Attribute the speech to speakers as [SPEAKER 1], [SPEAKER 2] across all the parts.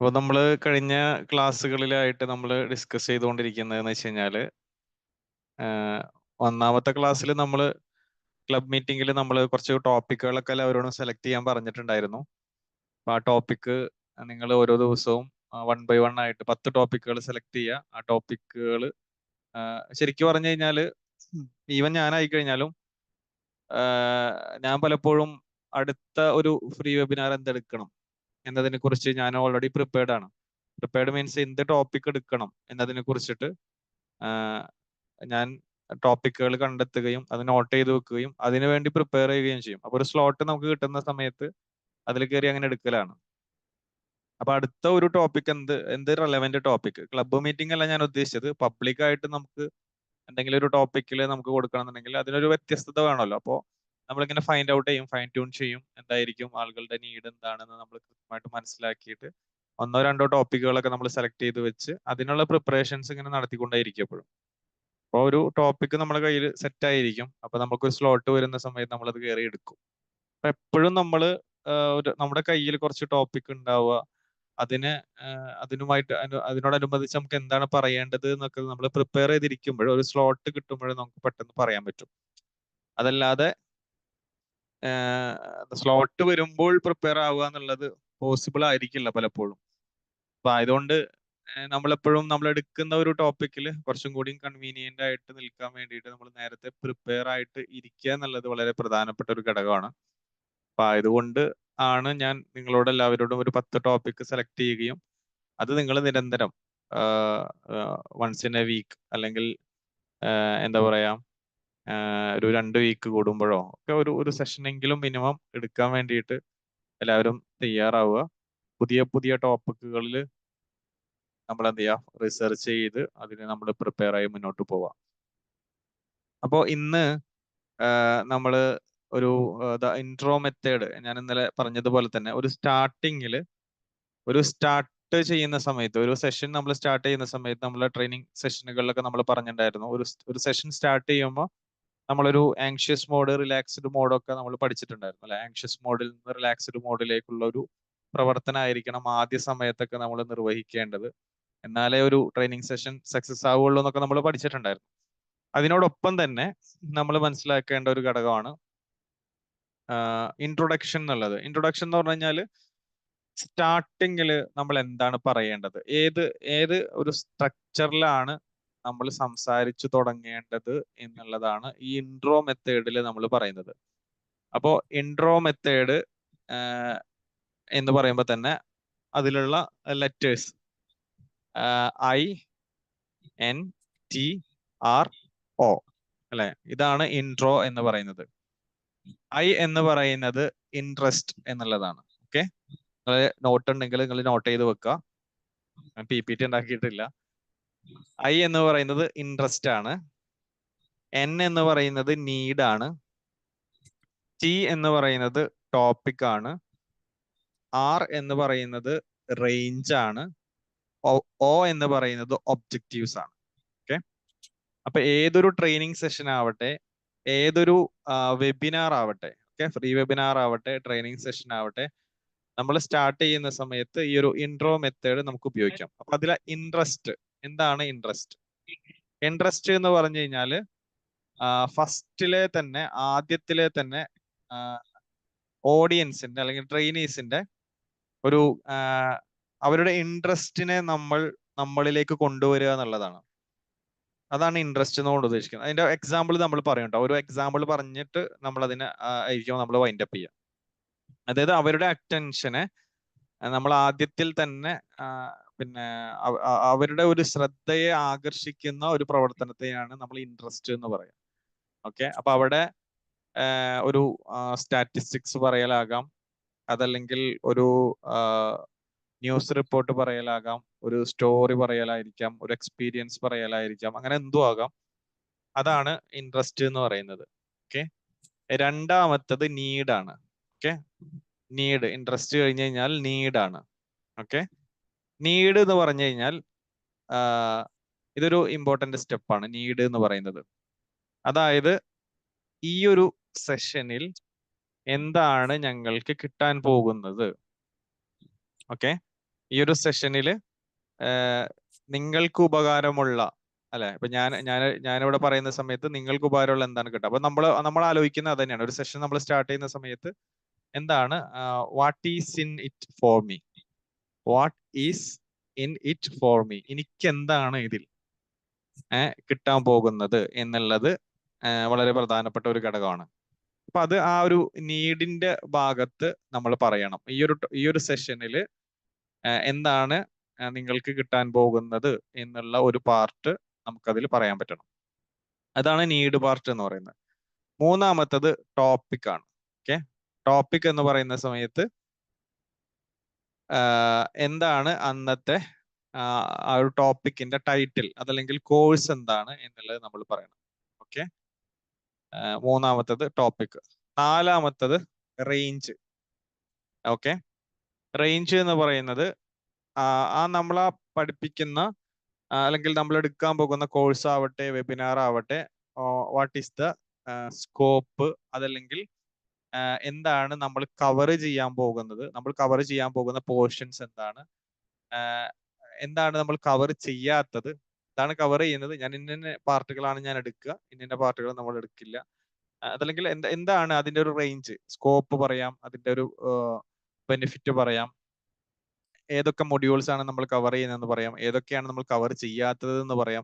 [SPEAKER 1] അപ്പോൾ നമ്മൾ കഴിഞ്ഞ ക്ലാസ്സുകളിലായിട്ട് നമ്മൾ ഡിസ്കസ് ചെയ്തുകൊണ്ടിരിക്കുന്നതെന്ന് വെച്ച് കഴിഞ്ഞാൽ ഒന്നാമത്തെ ക്ലാസ്സിൽ നമ്മൾ ക്ലബ് മീറ്റിംഗിൽ നമ്മൾ കുറച്ച് ടോപ്പിക്കുകളൊക്കെ അവരോട് സെലക്ട് ചെയ്യാൻ പറഞ്ഞിട്ടുണ്ടായിരുന്നു. അപ്പോൾ ആ ടോപ്പിക്ക് നിങ്ങൾ ഓരോ ദിവസവും 1 by 1 ആയിട്ട് 10 ടോപ്പിക്കുകൾ സെലക്ട് ചെയ്യുക. ആ ടോപ്പിക്കുകൾ ശരിക്കും പറഞ്ഞു കഴിഞ്ഞാൽ ഈവൻ ഞാനായി കഴിഞ്ഞാലും ഞാൻ പലപ്പോഴും അടുത്ത ഒരു ഫ്രീ വെബിനാർ എന്തെടുക്കണം എന്നതിനെ കുറിച്ച് ഞാൻ ഓൾറെഡി പ്രിപ്പയർഡ് ആണ്. പ്രിപ്പയർഡ് മീൻസ് എന്ത് ടോപ്പിക് എടുക്കണം എന്നതിനെ കുറിച്ചിട്ട് ഞാൻ ടോപ്പിക്കുകൾ കണ്ടെത്തുകയും അത് നോട്ട് ചെയ്ത് വെക്കുകയും അതിനുവേണ്ടി പ്രിപ്പയർ ചെയ്യുകയും ചെയ്യും. അപ്പോൾ ഒരു സ്ലോട്ട് നമുക്ക് കിട്ടുന്ന സമയത്ത് അതിൽ കയറി അങ്ങനെ എടുക്കലാണ്. അപ്പൊ അടുത്ത ഒരു ടോപ്പിക് എന്ത് റെലവെന്റ് ടോപ്പിക്, ക്ലബ്ബ് മീറ്റിംഗ് അല്ല ഞാൻ ഉദ്ദേശിച്ചത്, പബ്ലിക് ആയിട്ട് നമുക്ക് എന്തെങ്കിലും ഒരു ടോപ്പിക്കിൽ നമുക്ക് കൊടുക്കണമെന്നുണ്ടെങ്കിൽ അതിനൊരു വ്യത്യസ്തത വേണമല്ലോ. അപ്പോൾ നമ്മളിങ്ങനെ ഫൈൻഡ് ഔട്ട് ചെയ്യും, ഫൈൻ ട്യൂൺ ചെയ്യും, എന്തായിരിക്കും ആളുകളുടെ നീഡ് എന്താണെന്ന് നമ്മൾ കൃത്യമായിട്ട് മനസ്സിലാക്കിയിട്ട് ഒന്നോ രണ്ടോ ടോപ്പിക്കുകളൊക്കെ നമ്മൾ സെലക്ട് ചെയ്ത് വെച്ച് അതിനുള്ള പ്രിപ്പറേഷൻസ് ഇങ്ങനെ നടത്തിക്കൊണ്ടേയിരിക്കും എപ്പോഴും. അപ്പോൾ ഒരു ടോപ്പിക്ക് നമ്മുടെ കയ്യിൽ സെറ്റ് ആയിരിക്കും. അപ്പൊ നമുക്കൊരു സ്ലോട്ട് വരുന്ന സമയത്ത് നമ്മൾ അത് കയറി എടുക്കും. അപ്പൊ എപ്പോഴും നമ്മൾ നമ്മുടെ കയ്യിൽ കുറച്ച് ടോപ്പിക് ഉണ്ടാവുക, അതിന് അതിനോടനുബന്ധിച്ച് നമുക്ക് എന്താണ് പറയേണ്ടത് എന്നൊക്കെ നമ്മൾ പ്രിപ്പയർ ചെയ്തിരിക്കുമ്പോൾ ഒരു സ്ലോട്ട് കിട്ടുമ്പോഴേ നമുക്ക് പെട്ടെന്ന് പറയാൻ പറ്റും. അതല്ലാതെ സ്ലോട്ട് വരുമ്പോൾ പ്രിപ്പയർ ആവുക എന്നുള്ളത് പോസിബിൾ ആയിരിക്കില്ല പലപ്പോഴും. അപ്പൊ ആയതുകൊണ്ട് നമ്മളെപ്പോഴും നമ്മൾ എടുക്കുന്ന ഒരു ടോപ്പിക്കിൽ കുറച്ചും കൂടി കൺവീനിയന്റ് ആയിട്ട് നിൽക്കാൻ വേണ്ടിയിട്ട് നമ്മൾ നേരത്തെ പ്രിപ്പയർ ആയിട്ട് ഇരിക്കുക എന്നുള്ളത് വളരെ പ്രധാനപ്പെട്ട ഒരു ഘടകമാണ്. അപ്പൊ ആയതുകൊണ്ട് ആണ് ഞാൻ നിങ്ങളോട് എല്ലാവരോടും ഒരു 10 ടോപ്പിക് സെലക്ട് ചെയ്യുകയും അത് നിങ്ങൾ നിരന്തരം വൺസ് ഇൻ എ വീക്ക് അല്ലെങ്കിൽ എന്താ പറയാ ഒരു 2 വീക്ക് കൂടുമ്പോഴോ ഒക്കെ ഒരു സെഷനെങ്കിലും മിനിമം എടുക്കാൻ വേണ്ടിയിട്ട് എല്ലാവരും തയ്യാറാവുക. പുതിയ പുതിയ ടോപ്പിക്കുകളിൽ നമ്മൾ എന്ത് ചെയ്യുക, റിസർച്ച് ചെയ്ത് അതിന് നമ്മൾ പ്രിപ്പയർ ആയി മുന്നോട്ട് പോവാം. അപ്പോൾ ഇന്ന് നമ്മൾ ഒരു ഇൻട്രോ മെത്തേഡ് ഞാൻ ഇന്നലെ പറഞ്ഞതുപോലെ തന്നെ ഒരു സ്റ്റാർട്ട് ചെയ്യുന്ന സമയത്ത്, ഒരു സെഷൻ നമ്മൾ സ്റ്റാർട്ട് ചെയ്യുന്ന സമയത്ത് നമ്മളെ ട്രെയിനിങ് സെഷനുകളിലൊക്കെ നമ്മൾ പറഞ്ഞിട്ടുണ്ടായിരുന്നു, ഒരു സെഷൻ സ്റ്റാർട്ട് ചെയ്യുമ്പോൾ നമ്മളൊരു ആങ്ഷ്യസ് മോഡ്, റിലാക്സ്ഡ് മോഡൊക്കെ നമ്മൾ പഠിച്ചിട്ടുണ്ടായിരുന്നു അല്ലെ. ആങ്ഷ്യസ് മോഡിൽ നിന്ന് റിലാക്സ്ഡ് മോഡിലേക്കുള്ള ഒരു പ്രവർത്തനമായിരിക്കണം ആദ്യ സമയത്തൊക്കെ നമ്മൾ നിർവഹിക്കേണ്ടത്. എന്നാലേ ഒരു ട്രെയിനിങ് സെഷൻ സക്സസ് ആവുള്ളൂ എന്നൊക്കെ നമ്മൾ പഠിച്ചിട്ടുണ്ടായിരുന്നു. അതിനോടൊപ്പം തന്നെ നമ്മൾ മനസ്സിലാക്കേണ്ട ഒരു ഘടകമാണ് ഇൻട്രൊഡക്ഷൻ എന്നുള്ളത്. ഇൻട്രൊഡക്ഷൻ എന്ന് പറഞ്ഞു കഴിഞ്ഞാൽ സ്റ്റാർട്ടിങ്ങിൽ നമ്മൾ എന്താണ് പറയേണ്ടത്, ഏത് ഒരു സ്ട്രക്ചറിലാണ് നമ്മൾ സംസാരിച്ചു തുടങ്ങേണ്ടത് എന്നുള്ളതാണ് ഈ ഇൻട്രോ മെത്തേഡിൽ നമ്മൾ പറയുന്നത്. അപ്പോൾ ഇൻട്രോ മെത്തേഡ് എന്ന് പറയുമ്പോൾ തന്നെ അതിലുള്ള letters I, N, T, R, O അല്ലെ, ഇതാണ് ഇൻട്രോ എന്ന് പറയുന്നത്. I എന്ന് പറയുന്നത് ഇൻട്രസ്റ്റ് എന്നുള്ളതാണ്. ഓക്കെ, നിങ്ങൾ നോട്ട് ഉണ്ടെങ്കിൽ നിങ്ങൾ നോട്ട് ചെയ്ത് വെക്കുക, ഞാൻ PPT ഉണ്ടാക്കിയിട്ടില്ല. I എന്ന് പറയുന്നത് ഇൻട്രസ്റ്റ് ആണ്. N എന്ന് പറയുന്നത് നീഡ് ആണ്. T എന്ന് പറയുന്നത് ടോപ്പിക് ആണ്. R എന്ന് പറയുന്നത് റേഞ്ച് ആണ്. O എന്ന് പറയുന്നത് ഒബ്ജക്റ്റീവ്സ് ആണ്. ഓക്കെ, അപ്പൊ ഏതൊരു ട്രെയിനിങ് സെഷൻ ആവട്ടെ, ഏതൊരു വെബിനാർ ആവട്ടെ, ഓക്കെ, ഫ്രീ വെബിനാർ ആവട്ടെ, ട്രെയിനിങ് സെഷൻ ആവട്ടെ, നമ്മൾ സ്റ്റാർട്ട് ചെയ്യുന്ന സമയത്ത് ഈ ഒരു ഇൻട്രോ മെത്തേഡ് നമുക്ക് ഉപയോഗിക്കാം. അപ്പൊ അതിലെ ഇൻട്രസ്റ്റ് എന്താണ്? ഇൻട്രസ്റ്റ് എന്ന് പറഞ്ഞു കഴിഞ്ഞാൽ ആദ്യത്തിലെ തന്നെ ഓഡിയൻസിന്റെ അല്ലെങ്കിൽ ട്രെയിനീസിന്റെ ഒരു അവരുടെ ഇൻട്രസ്റ്റിനെ നമ്മളിലേക്ക് കൊണ്ടുവരിക എന്നുള്ളതാണ്. അതാണ് ഇൻട്രസ്റ്റ് എന്നുകൊണ്ട് ഉദ്ദേശിക്കുന്നത്. അതിന്റെ എക്സാമ്പിൾ നമ്മൾ പറയണ്ട, ഒരു എക്സാമ്പിൾ പറഞ്ഞിട്ട് നമ്മൾ അതിനെ ആയിരിക്കും നമ്മൾ വൈൻഡപ്പ് ചെയ്യുക. അതായത് അവരുടെ അറ്റൻഷനെ നമ്മൾ ആദ്യത്തിൽ തന്നെ പിന്നെ അവരുടെ ഒരു ശ്രദ്ധയെ ആകർഷിക്കുന്ന ഒരു പ്രവർത്തനത്തെയാണ് നമ്മൾ ഇൻട്രസ്റ്റ് എന്ന് പറയുക. ഓക്കെ, അപ്പൊ അവിടെ ഒരു സ്റ്റാറ്റിസ്റ്റിക്സ് പറയലാകാം, അതല്ലെങ്കിൽ ഒരു ന്യൂസ് റിപ്പോർട്ട് പറയലാകാം, ഒരു സ്റ്റോറി പറയലായിരിക്കാം, ഒരു എക്സ്പീരിയൻസ് പറയലായിരിക്കാം, അങ്ങനെ എന്തും ആകാം. അതാണ് ഇൻട്രസ്റ്റ് എന്ന് പറയുന്നത്. ഓക്കെ, രണ്ടാമത്തത് നീഡാണ്. ഓക്കെ, നീഡ്, ഇൻട്രസ്റ്റ് കഴിഞ്ഞ് കഴിഞ്ഞാൽ നീഡാണ്. ഓക്കെ, നീഡ് എന്ന് പറഞ്ഞു കഴിഞ്ഞാൽ ഇതൊരു ഇമ്പോർട്ടന്റ് സ്റ്റെപ്പാണ് നീഡ് എന്ന് പറയുന്നത്. അതായത് ഈ ഒരു സെഷനിൽ എന്താണ് ഞങ്ങൾക്ക് കിട്ടാൻ പോകുന്നത്. ഓക്കെ, ഈ ഒരു സെഷനിൽ നിങ്ങൾക്ക് ഉപകാരമുള്ള അല്ലെ, ഇപ്പൊ ഞാനിവിടെ പറയുന്ന സമയത്ത് നിങ്ങൾക്ക് ഉപകാരമുള്ള എന്താണ് കിട്ടുക. അപ്പൊ നമ്മൾ ആലോചിക്കുന്നത് അത് തന്നെയാണ്. ഒരു സെഷൻ നമ്മൾ സ്റ്റാർട്ട് ചെയ്യുന്ന സമയത്ത് എന്താണ് what is in it for me, what is in it for me, എനിക്ക് എന്താണ് ഇതിൽ കിട്ടാൻ പോകുന്നത് എന്നുള്ളത് വളരെ പ്രധാനപ്പെട്ട ഒരു ഘടകമാണ്. അപ്പൊ അത് ആ ഒരു നീഡിന്റെ ഭാഗത്ത് നമ്മൾ പറയണം. ഈ ഒരു സെഷനിൽ എന്താണ് നിങ്ങൾക്ക് കിട്ടാൻ പോകുന്നത് എന്നുള്ള ഒരു പാർട്ട് നമുക്കതിൽ പറയാൻ പറ്റണം. അതാണ് നീഡ് പാർട്ട് എന്ന് പറയുന്നത്. മൂന്നാമത്തത് ടോപ്പിക് ആണ്. ഓക്കെ, ടോപ്പിക് എന്ന് പറയുന്ന സമയത്ത് എന്താണ് അന്നത്തെ ആ ഒരു ടോപ്പിക്കിന്റെ ടൈറ്റിൽ അതല്ലെങ്കിൽ കോഴ്സ് എന്താണ് എന്നുള്ളത് നമ്മൾ പറയണം. ഓക്കെ, മൂന്നാമത്തത് ടോപ്പിക്. നാലാമത്തത് റേഞ്ച്. ഓക്കെ, റേഞ്ച് എന്ന് പറയുന്നത് നമ്മൾ പഠിപ്പിക്കുന്ന അല്ലെങ്കിൽ നമ്മൾ എടുക്കാൻ പോകുന്ന കോഴ്സ് ആവട്ടെ വെബിനാർ ആവട്ടെ, വാട്ട് ഈസ് ദ സ്കോപ്പ്, അതല്ലെങ്കിൽ എന്താണ് നമ്മൾ കവർ ചെയ്യാൻ പോകുന്നത്, നമ്മൾ കവർ ചെയ്യാൻ പോകുന്ന പോർഷൻസ് എന്താണ്, എന്താണ് നമ്മൾ കവർ ചെയ്യാത്തത്, എന്താണ് കവർ ചെയ്യുന്നത്, ഞാൻ ഇന്ന പാർട്ടുകളാണ് ഞാൻ എടുക്കുക, ഇന്ന പാർട്ടുകൾ നമ്മൾ എടുക്കില്ല, അതല്ലെങ്കിൽ എന്താണ് അതിന്റെ ഒരു റേഞ്ച്, സ്കോപ്പ് പറയാം, അതിന്റെ ഒരു ബെനിഫിറ്റ് പറയാം, ഏതൊക്കെ മൊഡ്യൂൾസ് ആണ് നമ്മൾ കവർ ചെയ്യുന്നതെന്ന് പറയാം, ഏതൊക്കെയാണ് നമ്മൾ കവർ ചെയ്യാത്തത് എന്ന് പറയാം.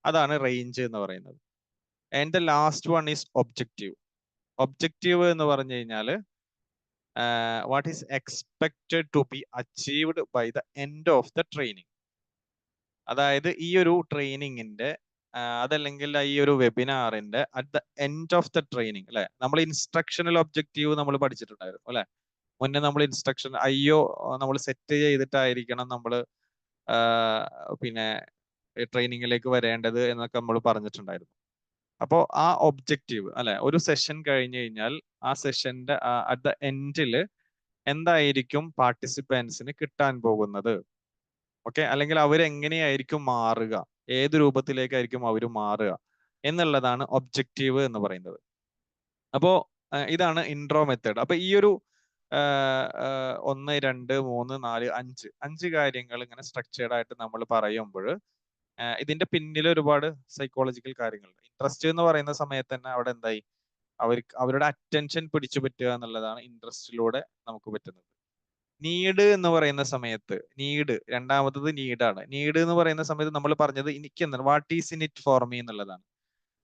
[SPEAKER 1] അതാണ് റേഞ്ച് എന്ന് പറയുന്നത്. And the last one is objective. Objective എന്ന് പറഞ്ഞു കഴിഞ്ഞാൽ what is expected to be achieved by the end of the training. അതായത് ഈ ഒരു ട്രെയിനിങ്ങിന്റെ അതല്ലെങ്കിൽ ഈ ഒരു വെബിനാറിന്റെ at the end of the training അല്ലെ, നമ്മൾ ഇൻസ്ട്രക്ഷണൽ ഒബ്ജക്റ്റീവ് നമ്മൾ പഠിച്ചിട്ടുണ്ടായിരുന്നു അല്ലെ. മുന്നേ നമ്മൾ ഇൻസ്ട്രക്ഷൻ നമ്മൾ സെറ്റ് ചെയ്തിട്ടായിരിക്കണം നമ്മൾ പിന്നെ ട്രെയിനിങ്ങിലേക്ക് വരേണ്ടത് എന്നൊക്കെ നമ്മൾ പറഞ്ഞിട്ടുണ്ടായിരുന്നു. അപ്പോൾ ആ ഒബ്ജക്റ്റീവ് അല്ലെ, ഒരു സെഷൻ കഴിഞ്ഞു കഴിഞ്ഞാൽ ആ സെഷന്റെ അറ്റ് ദ എൻഡിൽ എന്തായിരിക്കും പാർട്ടിസിപ്പൻസിന് കിട്ടാൻ പോകുന്നത്, ഓക്കെ, അല്ലെങ്കിൽ അവരെങ്ങനെയായിരിക്കും മാറുക, ഏത് രൂപത്തിലേക്കായിരിക്കും അവർ മാറുക എന്നുള്ളതാണ് ഒബ്ജക്റ്റീവ് എന്ന് പറയുന്നത്. അപ്പോ ഇതാണ് ഇൻട്രോ മെത്തേഡ്. അപ്പൊ ഈ ഒരു 1, 2, 3, 4, 5 കാര്യങ്ങൾ ഇങ്ങനെ സ്ട്രക്ചേർഡ് ആയിട്ട് നമ്മൾ പറയുമ്പോൾ ഇതിന്റെ പിന്നിൽ ഒരുപാട് സൈക്കോളജിക്കൽ കാര്യങ്ങളുണ്ട്. ഇൻട്രസ്റ്റ് എന്ന് പറയുന്ന സമയത്ത് തന്നെ അവിടെ എന്തായി, അവരുടെ അറ്റൻഷൻ പിടിച്ചു പറ്റുക എന്നുള്ളതാണ് ഇൻട്രസ്റ്റിലൂടെ നമുക്ക് പറ്റുന്നത്. നീഡ് എന്ന് പറയുന്ന സമയത്ത് രണ്ടാമത്തത് നീഡാണ്. നീഡ് എന്ന് പറയുന്ന സമയത്ത് നമ്മൾ പറഞ്ഞത് എനിക്ക് എന്താണ്, what is in it for me എന്നുള്ളതാണ്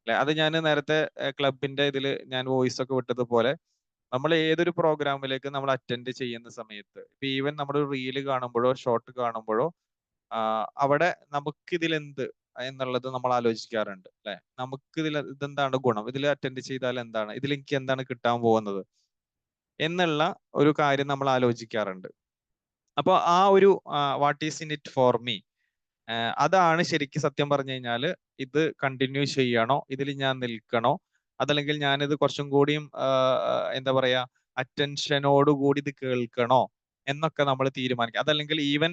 [SPEAKER 1] അല്ലെ. അത് ഞാൻ നേരത്തെ ക്ലബിന്റെ ഇതിൽ ഞാൻ വോയിസ് ഒക്കെ വിട്ടതുപോലെ നമ്മൾ ഏതൊരു പ്രോഗ്രാമിലേക്ക് നമ്മൾ അറ്റൻഡ് ചെയ്യുന്ന സമയത്ത്, ഇപ്പൊ ഈവൻ നമ്മുടെ റീല് കാണുമ്പോഴോ ഷോർട്ട് കാണുമ്പോഴോ അവിടെ നമുക്കിതിൽ എന്ത് എന്നുള്ളത് നമ്മൾ ആലോചിക്കാറുണ്ട് അല്ലെ. ഇതെന്താണ് ഗുണം, ഇതിൽ അറ്റൻഡ് ചെയ്താൽ എന്താണ്, ഇതിൽ എനിക്ക് എന്താണ് കിട്ടാൻ പോകുന്നത് എന്നുള്ള ഒരു കാര്യം നമ്മൾ ആലോചിക്കാറുണ്ട്. അപ്പോൾ ആ ഒരു what is in it for me, അതാണ് ശരിക്കും സത്യം പറഞ്ഞു കഴിഞ്ഞാൽ ഇത് കണ്ടിന്യൂ ചെയ്യണോ, ഇതിൽ ഞാൻ നിൽക്കണോ, അതല്ലെങ്കിൽ ഞാനിത് കുറച്ചും കൂടിയും എന്താ പറയാ അറ്റൻഷനോടുകൂടി ഇത് കേൾക്കണോ എന്നൊക്കെ നമ്മൾ തീരുമാനിക്കുക. അതല്ലെങ്കിൽ ഈവൻ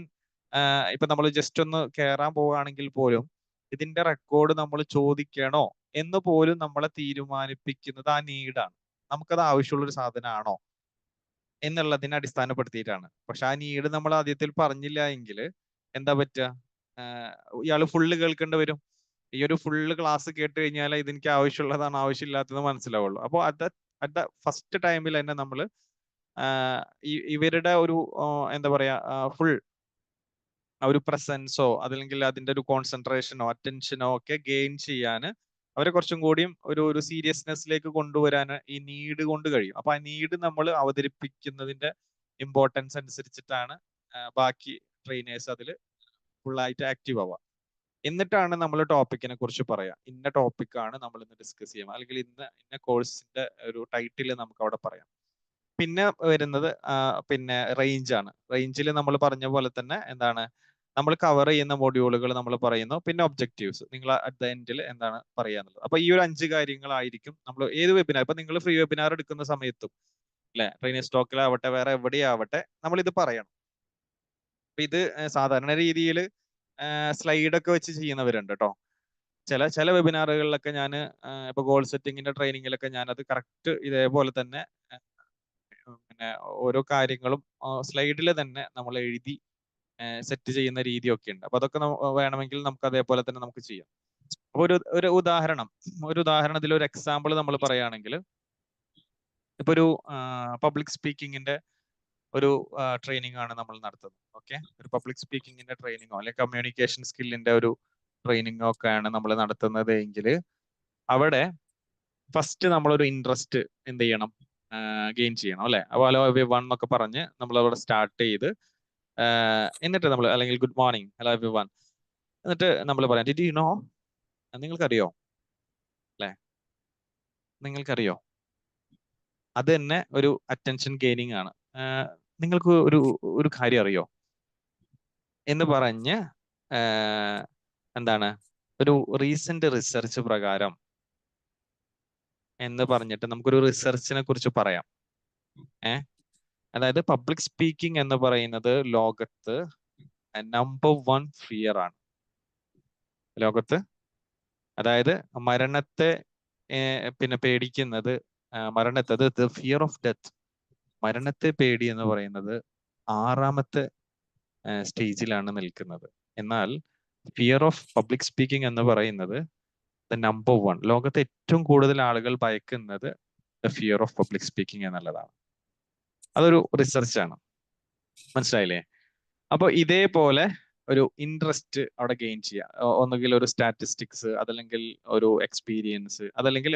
[SPEAKER 1] ഇപ്പൊ നമ്മൾ ജസ്റ്റ് ഒന്ന് കയറാൻ പോവുകയാണെങ്കിൽ പോലും ഇതിന്റെ റെക്കോർഡ് നമ്മൾ ചോദിക്കണോ എന്ന് പോലും നമ്മളെ തീരുമാനിപ്പിക്കുന്നത് ആ നീഡാണ്. നമുക്കത് ആവശ്യമുള്ള ഒരു സാധനമാണോ എന്നുള്ളതിനെ അടിസ്ഥാനപ്പെടുത്തിയിട്ടാണ്. പക്ഷെ ആ നീഡ് നമ്മൾ ആദ്യത്തിൽ പറഞ്ഞില്ല എങ്കിൽ എന്താ പറ്റുക, ഇയാൾ ഫുള്ള് കേൾക്കേണ്ടി വരും. ഈ ഒരു ഫുള്ള് ക്ലാസ് കേട്ട് കഴിഞ്ഞാൽ ഇതെനിക്ക് ആവശ്യമുള്ളതാണ് ആവശ്യമില്ലാത്തത് മനസ്സിലാവുള്ളൂ. അപ്പോൾ അറ്റ് ദ ഫസ്റ്റ് ടൈമിൽ തന്നെ നമ്മൾ ഇവരുടെ ഒരു എന്താ പറയാ ഫുൾ ഒരു പ്രസൻസോ അതല്ലെങ്കിൽ അതിന്റെ ഒരു കോൺസെൻട്രേഷനോ അറ്റൻഷനോ ഒക്കെ ഗെയിൻ ചെയ്യാൻ അവരെ കുറച്ചും കൂടിയും ഒരു സീരിയസ്നെസ്സിലേക്ക് കൊണ്ടുവരാൻ ഈ നീഡ് കൊണ്ട് കഴിയും. അപ്പൊ ആ നീഡ് നമ്മൾ അവതരിപ്പിക്കുന്നതിന്റെ ഇമ്പോർട്ടൻസ് അനുസരിച്ചിട്ടാണ് ബാക്കി ട്രെയിനേഴ്സ് അതിൽ ഫുള്ളായിട്ട് ആക്റ്റീവ് ആവുക. എന്നിട്ടാണ് നമ്മൾ ടോപ്പിക്കിനെ കുറിച്ച് പറയാം. ഇന്ന ടോപ്പിക്കാണ് നമ്മൾ ഇന്ന് ഡിസ്കസ് ചെയ്യാം, അല്ലെങ്കിൽ ഇന്ന കോഴ്സിന്റെ ഒരു ടൈറ്റിൽ നമുക്ക് അവിടെ പറയാം. പിന്നെ വരുന്നത് പിന്നെ റേഞ്ച് ആണ്. റേഞ്ചിൽ നമ്മൾ പറഞ്ഞ പോലെ തന്നെ എന്താണ് നമ്മൾ കവർ ചെയ്യുന്ന മൊഡ്യൂളുകൾ നമ്മൾ പറയുന്നു, പിന്നെ ഒബ്ജക്റ്റീവ്സ് നിങ്ങൾ അറ്റ് ദ എൻഡിൽ എന്താണ് പറയാന്നുള്ളത്. അപ്പൊ ഈ ഒരു 5 കാര്യങ്ങളായിരിക്കും നമ്മൾ ഏത് വെബിനാർ, ഇപ്പൊ നിങ്ങൾ ഫ്രീ വെബിനാർ എടുക്കുന്ന സമയത്തും അല്ലെ, ട്രെയിനേഴ്സ് ടോക്കിലാവട്ടെ വേറെ എവിടെയാവട്ടെ നമ്മൾ ഇത് പറയണം. അപ്പൊ ഇത് സാധാരണ രീതിയിൽ സ്ലൈഡൊക്കെ വെച്ച് ചെയ്യുന്നവരുണ്ട് കേട്ടോ. ചില വെബിനാറുകളിലൊക്കെ ഞാൻ ഇപ്പൊ ഗോൾ സെറ്റിങ്ങിന്റെ ട്രെയിനിങ്ങിലൊക്കെ ഞാനത് കറക്റ്റ് ഇതേപോലെ തന്നെ പിന്നെ ഓരോ കാര്യങ്ങളും സ്ലൈഡിൽ തന്നെ നമ്മൾ എഴുതി സെറ്റ് ചെയ്യുന്ന രീതിയൊക്കെ ഉണ്ട്. അപ്പൊ അതൊക്കെ വേണമെങ്കിൽ നമുക്ക് അതേപോലെ തന്നെ നമുക്ക് ചെയ്യാം. അപ്പൊ ഒരു ഉദാഹരണത്തിൽ ഒരു എക്സാമ്പിൾ നമ്മൾ പറയുകയാണെങ്കിൽ, ഇപ്പൊ ഒരു പബ്ലിക് സ്പീക്കിങ്ങിന്റെ ഒരു ട്രെയിനിങ് ആണ് നമ്മൾ നടത്തുന്നത്. ഓക്കെ, ഒരു പബ്ലിക് സ്പീക്കിങ്ങിന്റെ ട്രെയിനിങ്ങോ അല്ലെങ്കിൽ കമ്മ്യൂണിക്കേഷൻ സ്കില്ലിന്റെ ഒരു ട്രെയിനിങ്ങോ ഒക്കെയാണ് നമ്മൾ നടത്തുന്നത് എങ്കിൽ അവിടെ ഫസ്റ്റ് നമ്മളൊരു ഇൻട്രസ്റ്റ് എന്ത് ചെയ്യണം, ഗെയിൻ ചെയ്യണം അല്ലെ. അപ്പോൾ ഹലോ എവരി വൺ എന്നൊക്കെ പറഞ്ഞ് നമ്മൾ അവിടെ സ്റ്റാർട്ട് ചെയ്ത് എന്നിട്ട് നമ്മൾ അല്ലെങ്കിൽ good morning hello every one എന്നിട്ട് നമ്മൾ പറയാം ഡിഡ് യു നോ, നിങ്ങൾക്കറിയോ അല്ലെ, നിങ്ങൾക്കറിയോ. അത് തന്നെ ഒരു അറ്റൻഷൻ ഗെയിനിങ് ആണ്. നിങ്ങൾക്ക് ഒരു കാര്യം അറിയോ എന്ന് പറഞ്ഞ് എന്താണ് ഒരു റീസെന്റ് റിസർച്ച് പ്രകാരം എന്ന് പറഞ്ഞിട്ട് നമുക്കൊരു റിസർച്ചിനെ കുറിച്ച് പറയാം. അതായത് പബ്ലിക് സ്പീക്കിംഗ് എന്ന് പറയുന്നത് ലോകത്ത് നമ്പർ 1 ഫിയർ ആണ് ലോകത്ത്. അതായത് മരണത്തെ പിന്നെ പേടിക്കുന്നത്, ദ ഫിയർ ഓഫ് ഡെത്ത്, മരണത്തെ പേടി എന്ന് പറയുന്നത് 6ാമത്തെ സ്റ്റേജിലാണ് നിൽക്കുന്നത്. എന്നാൽ ഫിയർ ഓഫ് പബ്ലിക് സ്പീക്കിംഗ് എന്ന് പറയുന്നത് നമ്പർ 1. ലോകത്ത് ഏറ്റവും കൂടുതൽ ആളുകൾ ഭയക്കുന്നത് the fear of public speaking എന്നുള്ളതാണ്. അതൊരു റിസർച്ചാണ്, മനസ്സിലായില്ലേ? അപ്പൊ ഇതേപോലെ ഒരു ഇൻട്രസ്റ്റ് അവിടെ ഗെയിൻ ചെയ്യുക. ഒന്നുകിൽ ഒരു സ്റ്റാറ്റിസ്റ്റിക്സ്, അതല്ലെങ്കിൽ ഒരു എക്സ്പീരിയൻസ്, അതല്ലെങ്കിൽ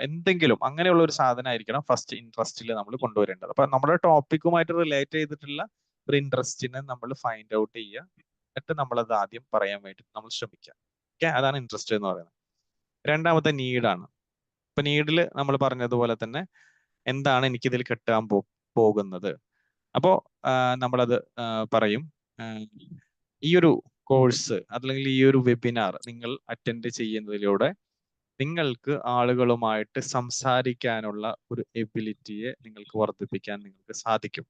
[SPEAKER 1] എന്തെങ്കിലും അങ്ങനെയുള്ള ഒരു സാധനമായിരിക്കണം ഫസ്റ്റ് ഇൻട്രസ്റ്റിൽ നമ്മൾ കൊണ്ടുവരേണ്ടത്. അപ്പൊ നമ്മുടെ ടോപ്പിക്കുമായിട്ട് റിലേറ്റ് ചെയ്തിട്ടുള്ള ഒരു ഇൻട്രസ്റ്റിനെ നമ്മൾ ഫൈൻഡ് ഔട്ട് ചെയ്യുക, എന്നിട്ട് നമ്മളത് ആദ്യം പറയാൻ വേണ്ടി നമ്മൾ ശ്രമിക്കുക. ഓക്കെ, അതാണ് ഇൻട്രസ്റ്റ് എന്ന് പറയുന്നത്. രണ്ടാമത്തെ നീഡാണ്. ഇപ്പൊ നീഡിൽ നമ്മൾ പറഞ്ഞതുപോലെ തന്നെ എന്താണ് എനിക്കിതിൽ കിട്ടാൻ പോകുന്നത്. അപ്പോ നമ്മളത് പറയും, ഈ ഒരു കോഴ്സ് അല്ലെങ്കിൽ ഈ ഒരു വെബിനാർ നിങ്ങൾ അറ്റൻഡ് ചെയ്യുന്നതിലൂടെ നിങ്ങൾക്ക് ആളുകളുമായിട്ട് സംസാരിക്കാനുള്ള ഒരു എബിലിറ്റിയെ നിങ്ങൾക്ക് വർദ്ധിപ്പിക്കാൻ നിങ്ങൾക്ക് സാധിക്കും.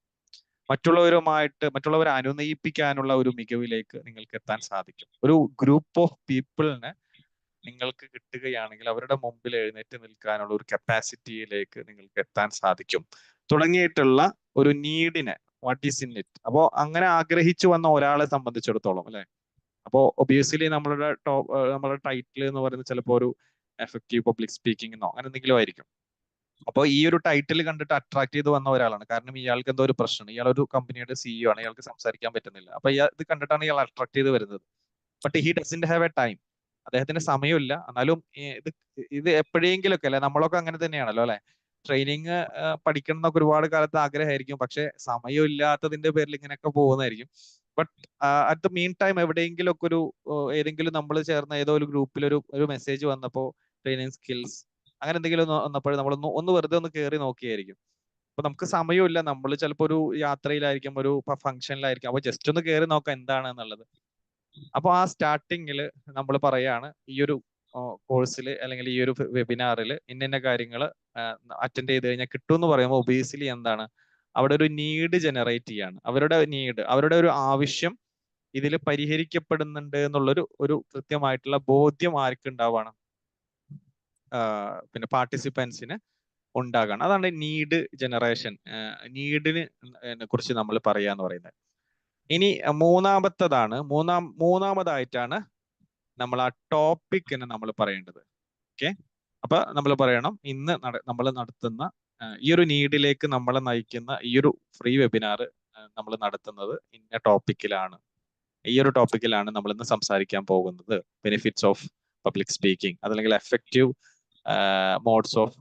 [SPEAKER 1] മറ്റുള്ളവരെ അനുനയിപ്പിക്കാനുള്ള ഒരു മികവിലേക്ക് നിങ്ങൾക്ക് എത്താൻ സാധിക്കും. ഒരു ഗ്രൂപ്പ് ഓഫ് പീപ്പിളിനെ നിങ്ങൾക്ക് കിട്ടുകയാണെങ്കിൽ അവരുടെ മുമ്പിൽ എഴുന്നേറ്റ് നിൽക്കാനുള്ള ഒരു കപ്പാസിറ്റിയിലേക്ക് നിങ്ങൾക്ക് എത്താൻ സാധിക്കും തുടങ്ങിയിട്ടുള്ള ഒരു നീഡിനെ, വാട്ട് ഈസ് ഇൻ ഇറ്റ്. അപ്പോൾ അങ്ങനെ ആഗ്രഹിച്ചു വന്ന ഒരാളെ സംബന്ധിച്ചിടത്തോളം അല്ലെ, അപ്പോൾ ഒബിയസ്ലി നമ്മുടെ ടൈറ്റിൽ എന്ന് പറയുന്നത് ചിലപ്പോൾ ഒരു എഫക്റ്റീവ് പബ്ലിക് സ്പീക്കിംഗ് എന്നോ അങ്ങനെ എന്തെങ്കിലും ആയിരിക്കും. അപ്പോൾ ഈ ഒരു ടൈറ്റിൽ കണ്ടിട്ട് അട്രാക്ട് ചെയ്ത് വന്ന ഒരാളാണ്. കാരണം ഇയാൾക്ക് എന്തോ ഒരു പ്രശ്നം, ഇയാൾ ഒരു കമ്പനിയുടെ CEO ആണ്, ഇയാൾക്ക് സംസാരിക്കാൻ പറ്റുന്നില്ല. അപ്പൊ ഇത് കണ്ടിട്ടാണ് ഇയാൾ അട്രാക്ട് ചെയ്ത് വരുന്നത്. But he doesn't have A time, അദ്ദേഹത്തിന് സമയമില്ല. എന്നാലും ഇത് എപ്പോഴെങ്കിലൊക്കെ അല്ലെ, നമ്മളൊക്കെ അങ്ങനെ തന്നെയാണല്ലോ അല്ലെ. ട്രെയിനിങ് പഠിക്കണം എന്നൊക്കെ ഒരുപാട് കാലത്ത് ആഗ്രഹമായിരിക്കും, പക്ഷെ സമയമില്ലാത്തതിന്റെ പേരിൽ ഇങ്ങനെയൊക്കെ പോകുന്നതായിരിക്കും. But at the mean time എവിടെയെങ്കിലും ഒക്കെ ഏതെങ്കിലും നമ്മൾ ചേർന്ന ഏതോ ഒരു ഗ്രൂപ്പിൽ ഒരു മെസ്സേജ് വന്നപ്പോൾ ട്രെയിനിങ് സ്കിൽസ് അങ്ങനെ എന്തെങ്കിലും വന്നപ്പോൾ നമ്മൾ ഒന്ന് വെറുതെ ഒന്ന് കയറി നോക്കിയായിരിക്കും. അപ്പൊ നമുക്ക് സമയമില്ല, നമ്മൾ ചിലപ്പോൾ ഒരു യാത്രയിലായിരിക്കും, ഒരു ഫംഗ്ഷനിലായിരിക്കും. അപ്പൊ ജസ്റ്റ് ഒന്ന് കയറി നോക്കാം എന്താണ് എന്നുള്ളത്. അപ്പൊ ആ സ്റ്റാർട്ടിങ്ങിൽ നമ്മൾ പറയാണ് ഈ ഒരു കോഴ്സിൽ അല്ലെങ്കിൽ ഈ ഒരു വെബിനാറിൽ ഇന്ന കാര്യങ്ങൾ അറ്റൻഡ് ചെയ്ത് കഴിഞ്ഞാൽ കിട്ടും എന്ന് പറയുമ്പോൾ ഒബിയസ്ലി എന്താണ് അവിടെ ഒരു നീഡ് ജനറേറ്റ് ചെയ്യാണ്. അവരുടെ ഒരു ആവശ്യം ഇതിൽ പരിഹരിക്കപ്പെടുന്നുണ്ട് എന്നുള്ളൊരു കൃത്യമായിട്ടുള്ള ബോധ്യം ആർക്കുണ്ടാവാണ്, പിന്നെ പാർട്ടിസിപ്പൻസിന് ഉണ്ടാകണം. അതാണ് നീഡ് ജനറേഷൻ, നീഡിനെ കുറിച്ച് നമ്മൾ പറയാന്ന് പറയുന്നത്. ഇനി മൂന്നാമതായിട്ടാണ് നമ്മൾ ആ ടോപ്പിക്കിന് നമ്മൾ പറയേണ്ടത്. ഓക്കെ, അപ്പൊ നമ്മൾ പറയണം ഇന്ന് നമ്മൾ നടത്തുന്ന ഈ ഒരു നീഡിലേക്ക് നമ്മളെ നയിക്കുന്ന ഈ ഒരു ഫ്രീ വെബിനാർ നമ്മൾ നടത്തുന്നത് ഇന്ന ടോപ്പിക്കിലാണ്. ഈ ഒരു ടോപ്പിക്കിലാണ് നമ്മൾ ഇന്ന് സംസാരിക്കാൻ പോകുന്നത്, ബെനിഫിറ്റ്സ് ഓഫ് പബ്ലിക് സ്പീക്കിംഗ്, അതല്ലെങ്കിൽ effective modes of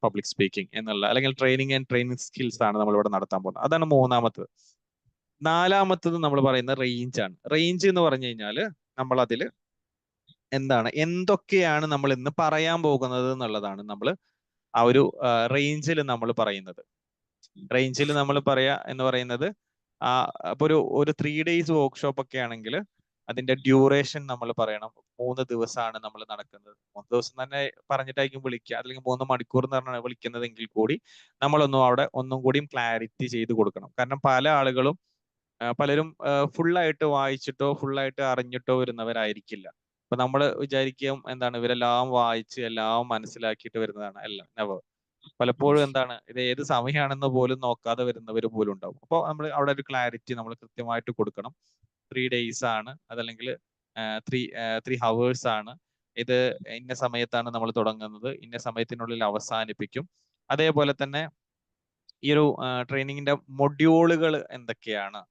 [SPEAKER 1] public speaking എന്നുള്ള, അല്ലെങ്കിൽ ട്രെയിനിങ് സ്കിൽസ് ആണ് നമ്മൾ ഇവിടെ നടത്താൻ പോകുന്നത്. അതാണ് മൂന്നാമത്തത്. നാലാമത്തത് നമ്മൾ പറയുന്ന റേഞ്ച് ആണ്. റേഞ്ച് എന്ന് പറഞ്ഞു കഴിഞ്ഞാൽ നമ്മൾ അതിൽ എന്തൊക്കെയാണ് നമ്മൾ ഇന്ന് പറയാൻ പോകുന്നത് എന്നുള്ളതാണ് നമ്മൾ ആ ഒരു റേഞ്ചിൽ നമ്മൾ പറയുന്നത്. റേഞ്ചിൽ നമ്മൾ പറയാ എന്ന് പറയുന്നത് അപ്പൊ ഒരു 3 days വർക്ക്ഷോപ്പ് ഒക്കെ ആണെങ്കിൽ അതിന്റെ ഡ്യൂറേഷൻ നമ്മൾ പറയണം. 3 ദിവസമാണ് നമ്മൾ നടക്കുന്നത്. 3 ദിവസം തന്നെ പറഞ്ഞിട്ടായിരിക്കും വിളിക്കുക, അല്ലെങ്കിൽ 3 മണിക്കൂർ എന്ന് പറഞ്ഞാണ് വിളിക്കുന്നതെങ്കിൽ കൂടി നമ്മളൊന്നും അവിടെ ഒന്നും കൂടിയും ക്ലാരിറ്റി ചെയ്ത് കൊടുക്കണം. കാരണം പലരും ഫുള്ളായിട്ട് വായിച്ചിട്ടോ ഫുള്ളായിട്ട് അറിഞ്ഞിട്ടോ വരുന്നവരായിരിക്കില്ല. അപ്പൊ നമ്മൾ വിചാരിക്കും ഇവരെല്ലാം വായിച്ച് എല്ലാം മനസ്സിലാക്കിയിട്ട് വരുന്നതാണ്. അല്ല, നെവർ. പലപ്പോഴും എന്താണ് ഇത് ഏത് സമയമാണെന്ന് പോലും നോക്കാതെ വരുന്നവർ പോലും ഉണ്ടാവും. അപ്പോൾ നമ്മൾ അവിടെ ഒരു ക്ലാരിറ്റി നമ്മൾ കൃത്യമായിട്ട് കൊടുക്കണം. 3 days ആണ്, അതല്ലെങ്കിൽ 3 hours ആണ്. ഇത് ഇന്ന സമയത്താണ് നമ്മൾ തുടങ്ങുന്നത്, ഇന്ന സമയത്തിനുള്ളിൽ അവസാനിപ്പിക്കും. അതേപോലെ തന്നെ ഈ ഒരു ട്രെയിനിങ്ങിന്റെ മൊഡ്യൂളുകൾ എന്തൊക്കെയാണ്,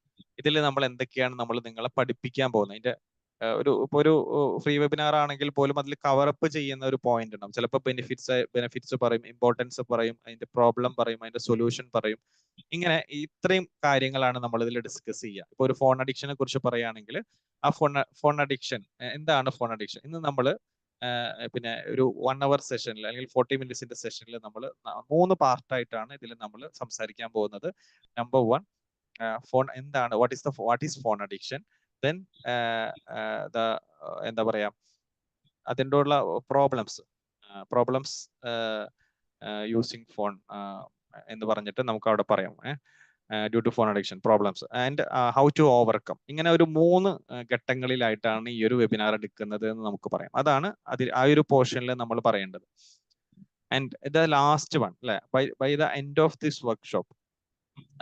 [SPEAKER 1] ഇതിൽ നമ്മൾ എന്തൊക്കെയാണ് നമ്മൾ നിങ്ങളെ പഠിപ്പിക്കാൻ പോകുന്നത്. ഇതിന്റെ ഇപ്പൊ ഒരു ഫ്രീ വെബിനാർ ആണെങ്കിൽ പോലും അതിൽ കവറപ്പ് ചെയ്യുന്ന ഒരു പോയിന്റ് ഉണ്ടാവും. ചിലപ്പോൾ ബെനിഫിറ്റ്സ് പറയും, ഇമ്പോർട്ടൻസ് പറയും, അതിന്റെ പ്രോബ്ലം പറയും, അതിന്റെ സൊല്യൂഷൻ പറയും. ഇങ്ങനെ ഇത്രയും കാര്യങ്ങളാണ് നമ്മൾ ഇതിൽ ഡിസ്കസ് ചെയ്യുക. ഇപ്പൊ ഒരു ഫോൺ അഡിക്ഷനെ കുറിച്ച് പറയുകയാണെങ്കിൽ ആ ഫോൺ അഡിക്ഷൻ എന്താണ്, ഫോൺ അഡിക്ഷൻ ഇന്ന് നമ്മൾ പിന്നെ ഒരു 1 hour സെഷനിൽ അല്ലെങ്കിൽ 40 minutes സെഷനിൽ നമ്മൾ 3 പാർട്ടായിട്ടാണ് ഇതിൽ നമ്മൾ സംസാരിക്കാൻ പോകുന്നത്. നമ്പർ 1, ഫോൺ എന്താണ്, what is phone addiction. Then എന്താ പറയാ, അതിൻ്റെ ഉള്ള പ്രോബ്ലംസ് യൂസിങ് ഫോൺ എന്ന് പറഞ്ഞിട്ട് നമുക്ക് അവിടെ പറയാം. Due to phone addiction problems and how to overcome. ഇങ്ങനെ ഒരു 3 ഘട്ടങ്ങളിലായിട്ടാണ് ഈ ഒരു വെബിനാർ എടുക്കുന്നത് എന്ന് നമുക്ക് പറയാം. അതാണ് ആ ഒരു പോർഷനിൽ നമ്മൾ പറയേണ്ടത്. ആൻഡ് ദ ലാസ്റ്റ് വൺ അല്ലെ, by the end of this workshop,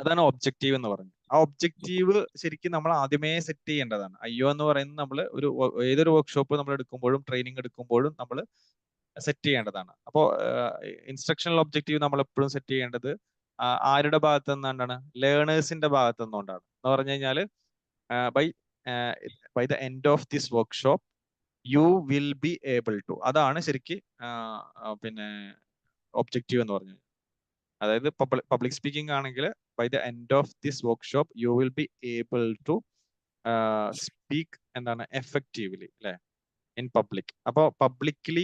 [SPEAKER 1] അതാണ് ഒബ്ജക്റ്റീവ് എന്ന് പറയുന്നത്. ആ ഒബ്ജക്റ്റീവ് ശരിക്കും നമ്മൾ ആദ്യമേ സെറ്റ് ചെയ്യേണ്ടതാണ്. IO എന്ന് പറയുന്നത് നമ്മൾ ഏതൊരു വർക്ക്ഷോപ്പ് നമ്മൾ എടുക്കുമ്പോഴും ട്രെയിനിങ് എടുക്കുമ്പോഴും നമ്മൾ സെറ്റ് ചെയ്യേണ്ടതാണ്. അപ്പോൾ ഇൻസ്ട്രക്ഷണൽ ഒബ്ജക്റ്റീവ് നമ്മൾ എപ്പോഴും സെറ്റ് ചെയ്യേണ്ടത് ആരുടെ ഭാഗത്ത് നിന്നാണ്, ലേണേഴ്സിന്റെ ഭാഗത്ത് നിന്നുകൊണ്ടാണ്. എന്ന് പറഞ്ഞു കഴിഞ്ഞാൽ by the end of this workshop you will be able to, അതാണ് ശരിക്ക് പിന്നെ ഒബ്ജക്റ്റീവ് എന്ന് പറഞ്ഞത്. അതായത് പബ്ലിക് സ്പീക്കിംഗ് ആണെങ്കിൽ by the end of this workshop you will be able to speak എന്താണ് എഫക്റ്റീവ്ലി അല്ലെ ഇൻ പബ്ലിക്. അപ്പോൾ പബ്ലിക്കലി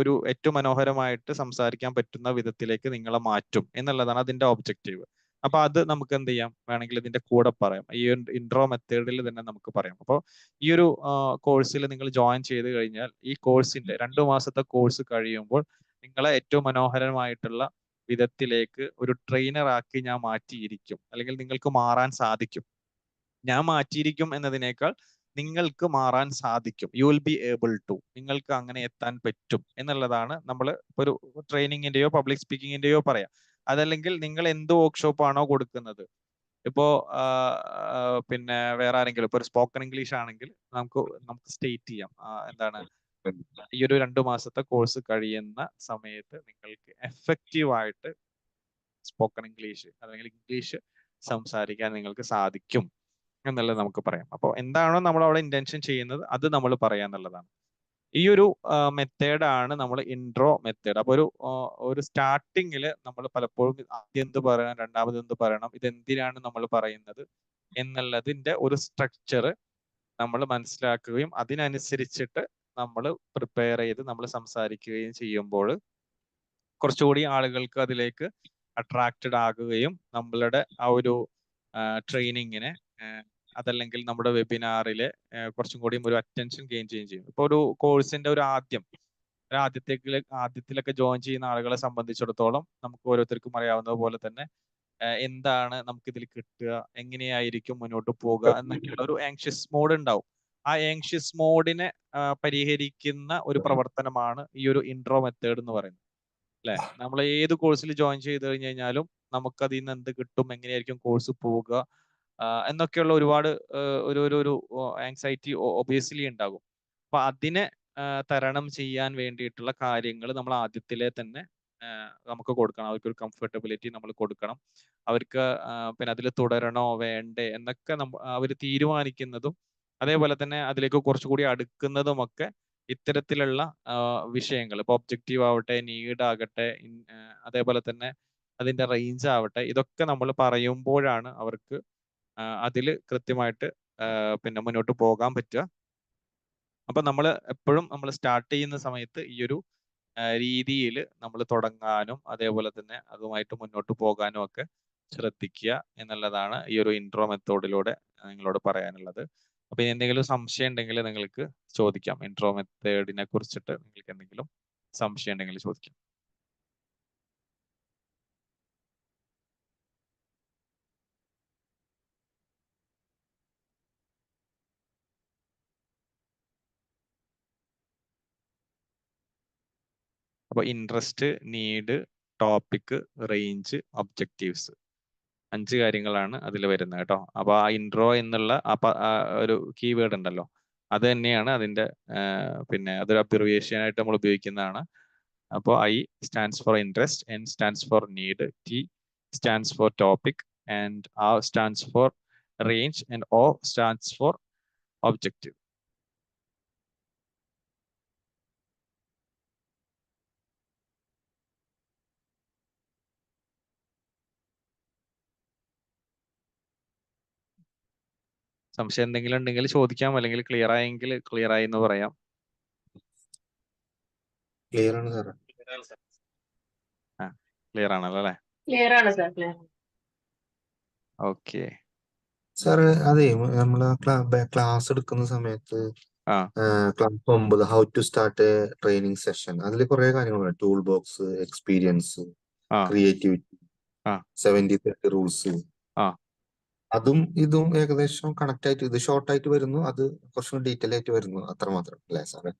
[SPEAKER 1] ഒരു ഏറ്റവും മനോഹരമായിട്ട് സംസാരിക്കാൻ പറ്റുന്ന വിധത്തിലേക്ക് നിങ്ങളെ മാറ്റും എന്നുള്ളതാണ് അതിന്റെ ഒബ്ജക്റ്റീവ്. അപ്പൊ അത് നമുക്ക് എന്ത് ചെയ്യാം, വേണമെങ്കിൽ ഇതിന്റെ കൂടെ പറയാം, ഈ ഒരു ഇൻട്രോ മെത്തേഡിൽ തന്നെ നമുക്ക് പറയാം. അപ്പോൾ ഈ ഒരു കോഴ്സിൽ നിങ്ങൾ ജോയിൻ ചെയ്ത് കഴിഞ്ഞാൽ ഈ കോഴ്സിന്റെ 2 മാസത്തെ കോഴ്സ് കഴിയുമ്പോൾ നിങ്ങളെ ഏറ്റവും മനോഹരമായിട്ടുള്ള വിധത്തിലേക്ക് ഒരു ട്രെയിനർ ആക്കി ഞാൻ മാറ്റിയിരിക്കും, അല്ലെങ്കിൽ നിങ്ങൾക്ക് മാറാൻ സാധിക്കും. ഞാൻ മാറ്റിയിരിക്കും എന്നതിനേക്കാൾ നിങ്ങൾക്ക് മാറാൻ സാധിക്കും. You will be able to, നിങ്ങൾക്ക് അങ്ങനെ എത്താൻ പറ്റും എന്നുള്ളതാണ് നമ്മൾ ഒരു ട്രെയിനിങ്ങിന്റെയോ പബ്ലിക് സ്പീക്കിങ്ങിന്റെയോ പറയാം. അതല്ലെങ്കിൽ നിങ്ങൾ എന്ത് വർക്ക്ഷോപ്പ് ആണോ കൊടുക്കുന്നത്, ഇപ്പോ പിന്നെ വേറെ ആരെങ്കിലും ഇപ്പൊ ഒരു സ്പോക്കൺ ഇംഗ്ലീഷ് ആണെങ്കിൽ നമുക്ക് സ്റ്റേറ്റ് ചെയ്യാം എന്താണ്, ഈ ഒരു 2 മാസത്തെ കോഴ്സ് കഴിയുന്ന സമയത്ത് നിങ്ങൾക്ക് എഫക്റ്റീവ് ആയിട്ട് സ്പോക്കൺ ഇംഗ്ലീഷ് അല്ലെങ്കിൽ ഇംഗ്ലീഷ് സംസാരിക്കാൻ നിങ്ങൾക്ക് സാധിക്കും എന്നുള്ളത് നമുക്ക് പറയാം. അപ്പോൾ എന്താണോ നമ്മൾ അവിടെ ഇന്റൻഷൻ ചെയ്യുന്നത് അത് നമ്മൾ പറയാന്നുള്ളതാണ്. ഈ ഒരു മെത്തേഡാണ് നമ്മൾ ഇൻട്രോ മെത്തേഡ്. അപ്പൊ ഒരു സ്റ്റാർട്ടിങ്ങിൽ നമ്മൾ പലപ്പോഴും ആദ്യം എന്ത് പറയണം, രണ്ടാമത് എന്ത് പറയണം, ഇതെന്തിനാണ് നമ്മൾ പറയുന്നത് എന്നുള്ളതിന്റെ ഒരു സ്ട്രക്ചർ നമ്മൾ മനസ്സിലാക്കുകയും അതിനനുസരിച്ചിട്ട് നമ്മൾ പ്രിപ്പയർ ചെയ്ത് നമ്മൾ സംസാരിക്കുകയും ചെയ്യുമ്പോൾ കുറച്ചുകൂടി ആളുകൾക്ക് അതിലേക്ക് അട്രാക്റ്റഡ് ആകുകയും നമ്മളുടെ ആ ഒരു ട്രെയിനിങ്ങിനെ അതല്ലെങ്കിൽ നമ്മുടെ വെബിനാറിലെ കുറച്ചും കൂടിയും ഒരു അറ്റൻഷൻ ഗെയിൻ ചെയ്യുകയും ചെയ്യും. ഇപ്പൊ ഒരു കോഴ്സിന്റെ ഒരു ആദ്യത്തിലൊക്കെ ജോയിൻ ചെയ്യുന്ന ആളുകളെ സംബന്ധിച്ചിടത്തോളം നമുക്ക് ഓരോരുത്തർക്കും അറിയാവുന്നത് പോലെ തന്നെ എന്താണ് നമുക്ക് ഇതിൽ കിട്ടുക, എങ്ങനെയായിരിക്കും മുന്നോട്ട് പോകുക എന്നൊക്കെയുള്ള ഒരു ആങ്ഷ്യസ് മോഡ് ഉണ്ടാവും. ആ ആങ്ഷ്യസ് മോഡിനെ പരിഹരിക്കുന്ന ഒരു പ്രവർത്തനമാണ് ഈ ഒരു ഇൻട്രോ മെത്തേഡ് എന്ന് പറയുന്നത്. അല്ലെ, നമ്മൾ ഏത് കോഴ്സിൽ ജോയിൻ ചെയ്ത് കഴിഞ്ഞ് കഴിഞ്ഞാലും നമുക്ക് അതിൽ നിന്ന് എന്ത് കിട്ടും, എങ്ങനെയായിരിക്കും കോഴ്സ് പോവുക എന്നൊക്കെയുള്ള ഒരുപാട് ഒരു ആങ്സൈറ്റി ഒബിയസ്ലി ഉണ്ടാകും. അപ്പൊ അതിനെ തരണം ചെയ്യാൻ വേണ്ടിയിട്ടുള്ള കാര്യങ്ങൾ നമ്മൾ ആദ്യത്തിലെ തന്നെ നമുക്ക് കൊടുക്കണം. അവർക്കൊരു കംഫർട്ടബിലിറ്റി നമ്മൾ കൊടുക്കണം. അവർക്ക് പിന്നെ അതിൽ തുടരണോ വേണ്ടേ എന്നൊക്കെ അവർ തീരുമാനിക്കുന്നതും അതേപോലെ തന്നെ അതിലേക്ക് കുറച്ചുകൂടി അടുക്കുന്നതുമൊക്കെ ഇത്തരത്തിലുള്ള വിഷയങ്ങൾ, ഇപ്പൊ ഒബ്ജക്റ്റീവ് ആവട്ടെ, നീഡ് ആകട്ടെ, അതേപോലെ തന്നെ അതിന്റെ റേഞ്ച് ആവട്ടെ, ഇതൊക്കെ നമ്മൾ പറയുമ്പോഴാണ് അവർക്ക് അതിൽ കൃത്യമായിട്ട് പിന്നെ മുന്നോട്ട് പോകാൻ പറ്റുക. അപ്പൊ നമ്മൾ എപ്പോഴും നമ്മൾ സ്റ്റാർട്ട് ചെയ്യുന്ന സമയത്ത് ഈ ഒരു രീതിയിൽ നമ്മൾ തുടങ്ങാനും അതേപോലെ തന്നെ അതുമായിട്ട് മുന്നോട്ട് പോകാനും ഒക്കെ ശ്രദ്ധിക്കുക എന്നുള്ളതാണ് ഈ ഒരു ഇൻട്രോ മെത്തേഡിലൂടെ നിങ്ങളോട് പറയാനുള്ളത്. അപ്പൊ എന്തെങ്കിലും സംശയം ഉണ്ടെങ്കിൽ നിങ്ങൾക്ക് ചോദിക്കാം. ഇൻട്രോ മെത്തേഡിനെ കുറിച്ചിട്ട് നിങ്ങൾക്ക് എന്തെങ്കിലും സംശയം ഉണ്ടെങ്കിൽ ചോദിക്കാം. അപ്പൊ interest, need, topic, range, objectives. 5 കാര്യങ്ങളാണ് അതിൽ വരുന്നത് കേട്ടോ. അപ്പൊ ആ ഇൻട്രോ എന്നുള്ള ഒരു കീവേഡ് ഉണ്ടല്ലോ, അത് തന്നെയാണ് അതിന്റെ പിന്നെ അതൊരു അബ്രിവിയേഷൻ ആയിട്ട് നമ്മൾ ഉപയോഗിക്കുന്നതാണ്. അപ്പോൾ I stands for interest, N stands for need, T stands for topic, and R stands for range, and O stands for objective. സംശയം എന്തെങ്കിലും ഉണ്ടെങ്കിൽ ചോദിക്കാം, അല്ലെങ്കിൽ ക്ലിയർ ആയെങ്കിൽ ക്ലിയർ ആയി എന്ന് പറയാം.
[SPEAKER 2] ക്ലിയർ ആണ് സാർ.
[SPEAKER 1] ക്ലിയർ ആണല്ലോ അല്ലേ?
[SPEAKER 3] ക്ലിയർ ആണ് സാർ.
[SPEAKER 1] ഓക്കെ
[SPEAKER 2] സാർ അതെ, നമ്മള് ക്ലാസ് എടുക്കുന്ന സമയത്ത്
[SPEAKER 1] ആ
[SPEAKER 2] class 9 how to start a training session, അതിൽ കുറെ കാര്യങ്ങളുണ്ട്. ടൂൾ ബോക്സ്, എക്സ്പീരിയൻസ്,
[SPEAKER 1] ആ
[SPEAKER 2] ക്രിയേറ്റിവിറ്റി,
[SPEAKER 1] ആ
[SPEAKER 2] 70-30 റൂൾസ്.
[SPEAKER 1] ആ
[SPEAKER 2] അതും ഇതും ഏകദേശം കണക്ട് ആയിട്ട്, ഇത് ഷോർട്ട് ആയിട്ട് വരുന്നു, അത് കുറച്ചും ഡീറ്റെയിൽ ആയിട്ട് വരുന്നു, അത്രമാത്രം അല്ലേ സാറേ?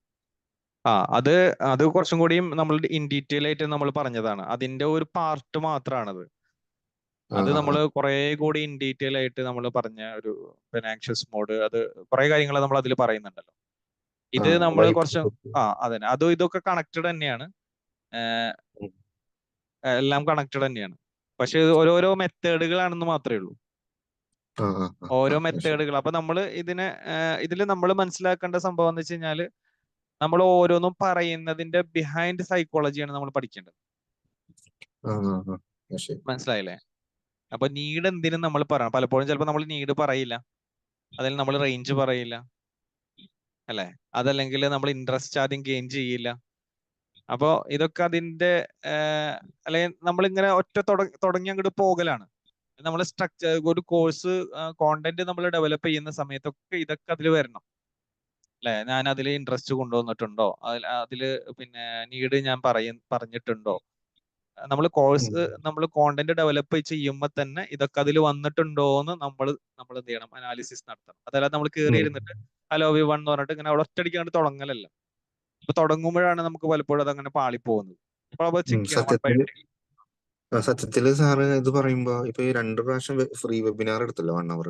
[SPEAKER 1] അത് കുറച്ചും കൂടിയും നമ്മൾ ഇൻ ഡീറ്റെയിൽ ആയിട്ട് നമ്മൾ പറഞ്ഞതാണ്. അതിന്റെ ഒരു പാർട്ട് മാത്രമാണത്. അത് നമ്മൾ കുറെ കൂടി ഇൻ ഡീറ്റെയിൽ ആയിട്ട് നമ്മൾ പറഞ്ഞ ഒരു പിന്നെ ആങ്ഷ്യസ് മോഡ്, അത് കുറെ കാര്യങ്ങൾ നമ്മൾ അതിൽ പറയുന്നുണ്ടല്ലോ. ഇത് നമ്മൾ കുറച്ച് അതന്നെ, അതും ഇതൊക്കെ കണക്റ്റഡ് തന്നെയാണ്, എല്ലാം കണക്റ്റഡ് തന്നെയാണ്. പക്ഷെ ഓരോരോ മെത്തേഡുകളാണെന്ന് മാത്രമേ ഉള്ളൂ, ഓരോ മെത്തേഡുകൾ. അപ്പൊ നമ്മൾ ഇതിൽ നമ്മൾ മനസ്സിലാക്കേണ്ട സംഭവം എന്ന് വെച്ച് കഴിഞ്ഞാല്, നമ്മൾ ഓരോന്നും പറയുന്നതിന്റെ ബിഹൈൻഡ് സൈക്കോളജിയാണ് നമ്മൾ പഠിക്കേണ്ടത്. മനസ്സിലായില്ലേ? അപ്പൊ നീഡ് എന്തിനും നമ്മൾ പറയണം. പലപ്പോഴും ചിലപ്പോൾ നമ്മൾ നീഡ് പറയില്ല, അതിൽ നമ്മൾ റേഞ്ച് പറയില്ല അല്ലെ, അതല്ലെങ്കിൽ നമ്മൾ ഇൻട്രസ്റ്റ് ആദ്യം ഗെയിൻ ചെയ്യില്ല. അപ്പോ ഇതൊക്കെ അതിന്റെ അല്ലെങ്കിൽ നമ്മളിങ്ങനെ ഒറ്റ തുടങ്ങി അങ്ങോട്ട് പോകലാണ്. നമ്മൾ സ്ട്രക്ചർ ഒരു കോഴ്സ് കോണ്ടന്റ് നമ്മൾ ഡെവലപ്പ് ചെയ്യുന്ന സമയത്തൊക്കെ ഇതൊക്കെ അതിൽ വരണം അല്ലെ. ഞാൻ അതിൽ ഇൻട്രസ്റ്റ് കൊണ്ടുവന്നിട്ടുണ്ടോ, അതില് പിന്നെ നീഡ് ഞാൻ പറഞ്ഞിട്ടുണ്ടോ, നമ്മൾ കോണ്ടന്റ് ഡെവലപ്പ് ചെയ്യുമ്പോൾ തന്നെ ഇതൊക്കെ അതിൽ വന്നിട്ടുണ്ടോ എന്ന് നമ്മൾ എന്ത് ചെയ്യണം, അനാലിസിസ് നടത്തണം. അതല്ലാതെ നമ്മൾ കയറി ഇരുന്നിട്ട് ഹലോ വി വൺ എന്ന് പറഞ്ഞിട്ട് ഇങ്ങനെ അവിടെ ഒറ്റയടിക്കാണ്ട് തുടങ്ങലല്ല. അപ്പൊ തുടങ്ങുമ്പോഴാണ് നമുക്ക് പലപ്പോഴും അതങ്ങനെ പാളിപ്പോകുന്നത്. അപ്പൊ ചെക്ക് ചെയ്യണം.
[SPEAKER 2] സത്യത്തില് സാറ് ഇത് പറയുമ്പോ ഇപ്പൊ ഈ 2 പ്രാവശ്യം ഫ്രീ വെബിനാർ എടുത്തല്ലോ 1 hour,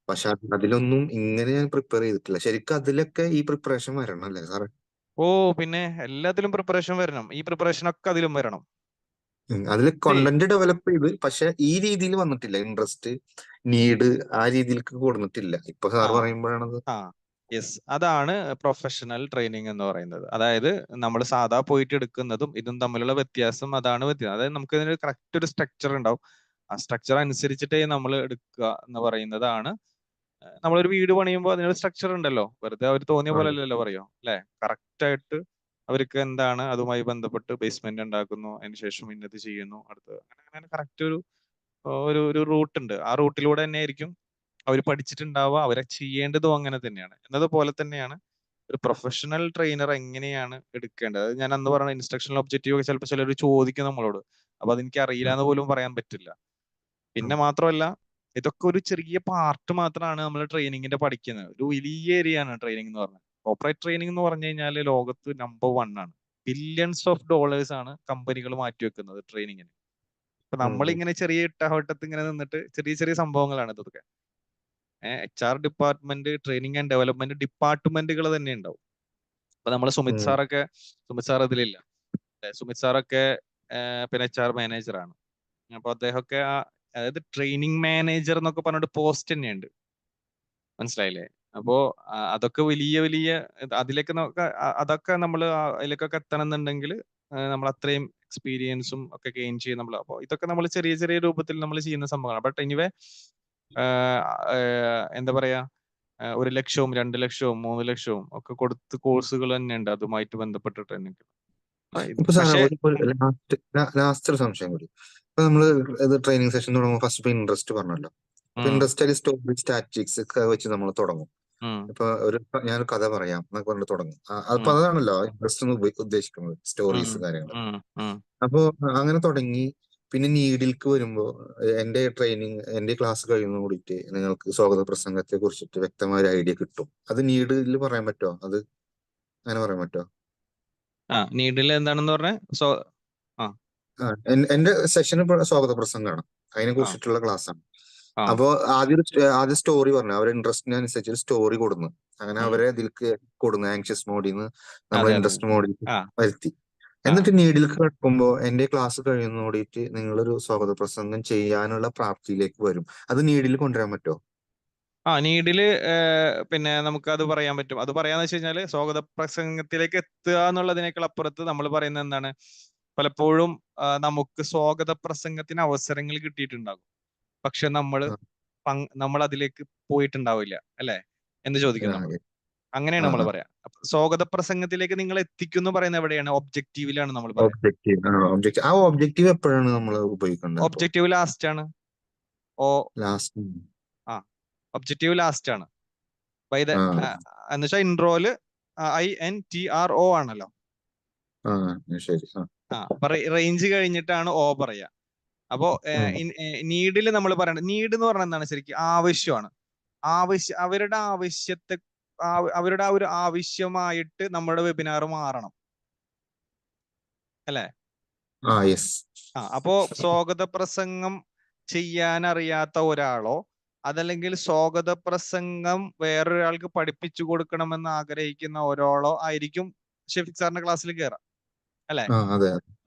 [SPEAKER 2] പക്ഷെ അതിലൊന്നും ഇങ്ങനെ ഞാൻ പ്രിപ്പയർ ചെയ്തിട്ടില്ല. ശരിക്കും അതിലൊക്കെ ഈ പ്രിപ്പറേഷൻ വരണം അല്ലേ സാറേ?
[SPEAKER 1] പിന്നെ എല്ലാത്തിലും പ്രിപ്പറേഷൻ വരണം, ഈ പ്രിപ്പറേഷൻ ഒക്കെ അതിലും വരണം.
[SPEAKER 2] അതിൽ കണ്ടന്റ് ഡെവലപ്പ് ചെയ്ത്, പക്ഷെ ഈ രീതിയിൽ വന്നിട്ടില്ല. ഇൻട്രസ്റ്റ്, നീഡ് ആ രീതിയിലേക്ക് കൊടുത്തിട്ടില്ല. ഇപ്പൊ സാർ പറയുമ്പോഴാണത്.
[SPEAKER 1] യെസ്, അതാണ് പ്രൊഫഷണൽ ട്രെയിനിങ് എന്ന് പറയുന്നത്. അതായത് നമ്മൾ സാധാ പോയിട്ട് എടുക്കുന്നതും ഇതും തമ്മിലുള്ള വ്യത്യാസം അതാണ് വ്യത്യാസം. അതായത് നമുക്ക് ഇതിന് കറക്റ്റ് ഒരു സ്ട്രക്ചർ ഉണ്ടാവും, ആ സ്ട്രക്ചർ അനുസരിച്ചിട്ടേ നമ്മൾ എടുക്കുക എന്ന് പറയുന്നതാണ്. നമ്മളൊരു വീട് പണിയുമ്പോൾ അതിനൊരു സ്ട്രക്ചർ ഉണ്ടല്ലോ, വെറുതെ അവർ തോന്നിയ പോലെ അല്ലല്ലോ പറയോ അല്ലെ. കറക്റ്റ് ആയിട്ട് അവർക്ക് എന്താണ് അതുമായി ബന്ധപ്പെട്ട് ബേസ്മെന്റ് ഉണ്ടാക്കുന്നു, അതിനുശേഷം ഇന്നത് ചെയ്യുന്നു, അടുത്ത് അങ്ങനെ കറക്റ്റ് ഒരു റൂട്ട് ഉണ്ട്. ആ റൂട്ടിലൂടെ തന്നെ ആയിരിക്കും അവർ പഠിച്ചിട്ടുണ്ടാവുക, അവരെ ചെയ്യേണ്ടതും അങ്ങനെ തന്നെയാണ്. എന്നതുപോലെ തന്നെയാണ് ഒരു പ്രൊഫഷണൽ ട്രെയിനർ എങ്ങനെയാണ് എടുക്കേണ്ടത്. അത് ഞാൻ അന്ന് പറഞ്ഞ ഇൻസ്ട്രക്ഷണൽ ഒബ്ജക്റ്റീവ് ഒക്കെ ചിലപ്പോൾ ചിലർ ചോദിക്കും നമ്മളോട്, അപ്പൊ അതെനിക്ക് അറിയില്ല എന്ന് പോലും പറയാൻ പറ്റില്ല. പിന്നെ മാത്രമല്ല, ഇതൊക്കെ ഒരു ചെറിയ പാർട്ട് മാത്രമാണ് നമ്മൾ ട്രെയിനിങ്ങിന്റെ പഠിക്കുന്നത്. ഒരു വലിയ ഏരിയ ആണ് ട്രെയിനിങ് എന്ന് പറഞ്ഞത്. കോർപ്പറേറ്റ് ട്രെയിനിങ് എന്ന് പറഞ്ഞു കഴിഞ്ഞാൽ ലോകത്ത് നമ്പർ 1 ആണ്. ബില്യൺസ് ഓഫ് ഡോളേഴ്സ് ആണ് കമ്പനികൾ മാറ്റിവെക്കുന്നത് ട്രെയിനിങ്ങിന്. അപ്പൊ നമ്മളിങ്ങനെ ചെറിയ ഇട്ടഹോട്ടത്ത് ഇങ്ങനെ നിന്നിട്ട് ചെറിയ ചെറിയ സംഭവങ്ങളാണ് ഇതൊക്കെ. HR department, training and development ഡിപ്പാർട്ട്മെന്റുകൾ തന്നെ ഉണ്ടാവും. അപ്പൊ നമ്മൾ സുമിത് സാർ ഇതിലില്ല. സുമിത് സാറൊക്കെ പിന്നെ HR മാനേജറാണ്. അപ്പൊ അദ്ദേഹമൊക്കെ അതായത് ട്രെയിനിങ് മാനേജർ എന്നൊക്കെ പറഞ്ഞിട്ട് പോസ്റ്റ് തന്നെയുണ്ട്, മനസ്സിലായില്ലേ? അപ്പോ അതൊക്കെ വലിയ വലിയ അതിലേക്ക് അതൊക്കെ നമ്മൾ അതിലേക്കൊക്കെ എത്തണം എന്നുണ്ടെങ്കിൽ നമ്മൾ അത്രയും എക്സ്പീരിയൻസും ഒക്കെ ഗെയിൻ ചെയ്യും നമ്മൾ. അപ്പോൾ ഇതൊക്കെ നമ്മൾ ചെറിയ ചെറിയ രൂപത്തിൽ നമ്മൾ ചെയ്യുന്ന സംഭവമാണ്. ബട്ട് എനിവേ എന്താ പറയാ, 1 ലക്ഷവും 2 ലക്ഷവും 3 ലക്ഷവും ഒക്കെ കൊടുത്ത് കോഴ്സുകൾ തന്നെ ഉണ്ട് അതുമായിട്ട് ബന്ധപ്പെട്ടിട്ട് തന്നെ.
[SPEAKER 2] ലാസ്റ്റ് ഒരു സംശയം കൂടി. ഇപ്പൊ നമ്മള് ട്രെയിനിങ് സെഷൻ തുടങ്ങുമ്പോൾ ഫസ്റ്റ് ഇൻട്രസ്റ്റ് പറഞ്ഞല്ലോ. അപ്പൊ ഇൻട്രസ്റ്റ് സ്റ്റോറി, സ്റ്റാറ്റിക്സ് ഒക്കെ വെച്ച് നമ്മൾ തുടങ്ങും. ഇപ്പൊ ഞാൻ കഥ പറയാം എന്നൊക്കെ പറഞ്ഞിട്ട് തുടങ്ങും. അപ്പൊ അതാണല്ലോ ഇൻട്രസ്റ്റ് ഉദ്ദേശിക്കുന്നത്, സ്റ്റോറീസ് കാര്യങ്ങൾ. അപ്പോ അങ്ങനെ തുടങ്ങി പിന്നെ നീഡിലേക്ക് വരുമ്പോ എന്റെ ക്ലാസ് കഴിയുന്ന കൂടിയിട്ട് നിങ്ങൾക്ക് സ്വാഗത പ്രസംഗത്തെ കുറിച്ചിട്ട് വ്യക്തമായ ഒരു ഐഡിയ കിട്ടും. അത് നീഡിൽ പറയാൻ പറ്റുമോ? അത് അങ്ങനെ പറയാൻ പറ്റുമോ?
[SPEAKER 1] നീഡിൽ എന്താണെന്ന് പറഞ്ഞേ?
[SPEAKER 2] എന്റെ സെഷന് സ്വാഗത പ്രസംഗമാണ്, അതിനെ
[SPEAKER 1] ആ
[SPEAKER 2] കുറിച്ചിട്ടുള്ള ക്ലാസ് ആണ്.
[SPEAKER 1] ആ
[SPEAKER 2] അപ്പോ ആദ്യം സ്റ്റോറി പറഞ്ഞു, അവരെ ഇൻട്രസ്റ്റിനനുസരിച്ച് ഒരു സ്റ്റോറി കൊടുന്നു. അങ്ങനെ
[SPEAKER 1] ഉം.
[SPEAKER 2] അവരെ ഇതിലേക്ക് കൊടുന്നു, ആങ്ഷ്യസ് മോഡിൽ നിന്ന് നമ്മൾ
[SPEAKER 1] അതെ അതെ
[SPEAKER 2] ഇൻട്രസ്റ്റ് മോഡിൽ
[SPEAKER 1] ആ
[SPEAKER 2] വരുത്തി.
[SPEAKER 1] ആ
[SPEAKER 2] എന്നിട്ട് നീഡിലേക്ക് കിടക്കുമ്പോൾ എന്റെ ക്ലാസ് കഴിയുന്നോടിയിട്ട് നിങ്ങളൊരു സ്വാഗത പ്രസംഗം ചെയ്യാനുള്ള പ്രാപ്തിയിലേക്ക് വരും. അത് നീഡിൽ കൊണ്ടുവരാൻ പറ്റുമോ?
[SPEAKER 1] നീഡില് പിന്നെ നമുക്ക് അത് പറയാൻ പറ്റും. അത് പറയാന്ന് വെച്ച് കഴിഞ്ഞാല് സ്വാഗത പ്രസംഗത്തിലേക്ക് എത്തുക എന്നുള്ളതിനേക്കാൾ അപ്പുറത്ത് നമ്മൾ പറയുന്നത് എന്താണ്, പലപ്പോഴും നമുക്ക് സ്വാഗത പ്രസംഗത്തിന് അവസരങ്ങൾ കിട്ടിയിട്ടുണ്ടാകും, പക്ഷെ നമ്മൾ അതിലേക്ക് പോയിട്ടുണ്ടാവില്ല, അല്ലെ എന്ന് ചോദിക്കും നമ്മൾ. അങ്ങനെയാണ് നമ്മൾ പറയാം. സ്വാഗത പ്രസംഗത്തിലേക്ക് നിങ്ങൾ എത്തിക്കുന്നു പറയുന്നത് എവിടെയാണ്? ഒബ്ജക്റ്റീവിലാണ് നമ്മൾ പറയാം.
[SPEAKER 2] ഒബ്ജക്റ്റീവ് എപ്പോഴാണ് നമ്മൾ ഉപയോഗിക്കേണ്ടത്?
[SPEAKER 1] ഒബ്ജക്റ്റീവ് ലാസ്റ്റ് ആണ്.
[SPEAKER 2] ലാസ്റ്റ്.
[SPEAKER 1] ഒബ്ജക്റ്റീവ് ലാസ്റ്റ് ആണ്. ബൈ ദ എന്ന് വെച്ചാൽ ഇൻട്രോയില് INTRO ആണല്ലോ.
[SPEAKER 2] ശരി.
[SPEAKER 1] റേഞ്ച് കഴിഞ്ഞിട്ടാണ് പറയാ. അപ്പോ നീഡിൽ നമ്മൾ പറയണത്, നീഡ് എന്ന് പറഞ്ഞാൽ എന്താണ്? ശരിക്കും ആവശ്യമാണ്. അവരുടെ ആ ഒരു ആവശ്യമായിട്ട് നമ്മുടെ വെബിനാർ മാറണം, അല്ലെ? അപ്പോ സ്വാഗത പ്രസംഗം ചെയ്യാൻ അറിയാത്ത ഒരാളോ അതല്ലെങ്കിൽ സ്വാഗത പ്രസംഗം വേറൊരാൾക്ക് പഠിപ്പിച്ചു കൊടുക്കണമെന്ന് ആഗ്രഹിക്കുന്ന ഒരാളോ ആയിരിക്കും ഷെഫീഖ് സാറിന്റെ ക്ലാസ്സിൽ കയറാം, അല്ലെ?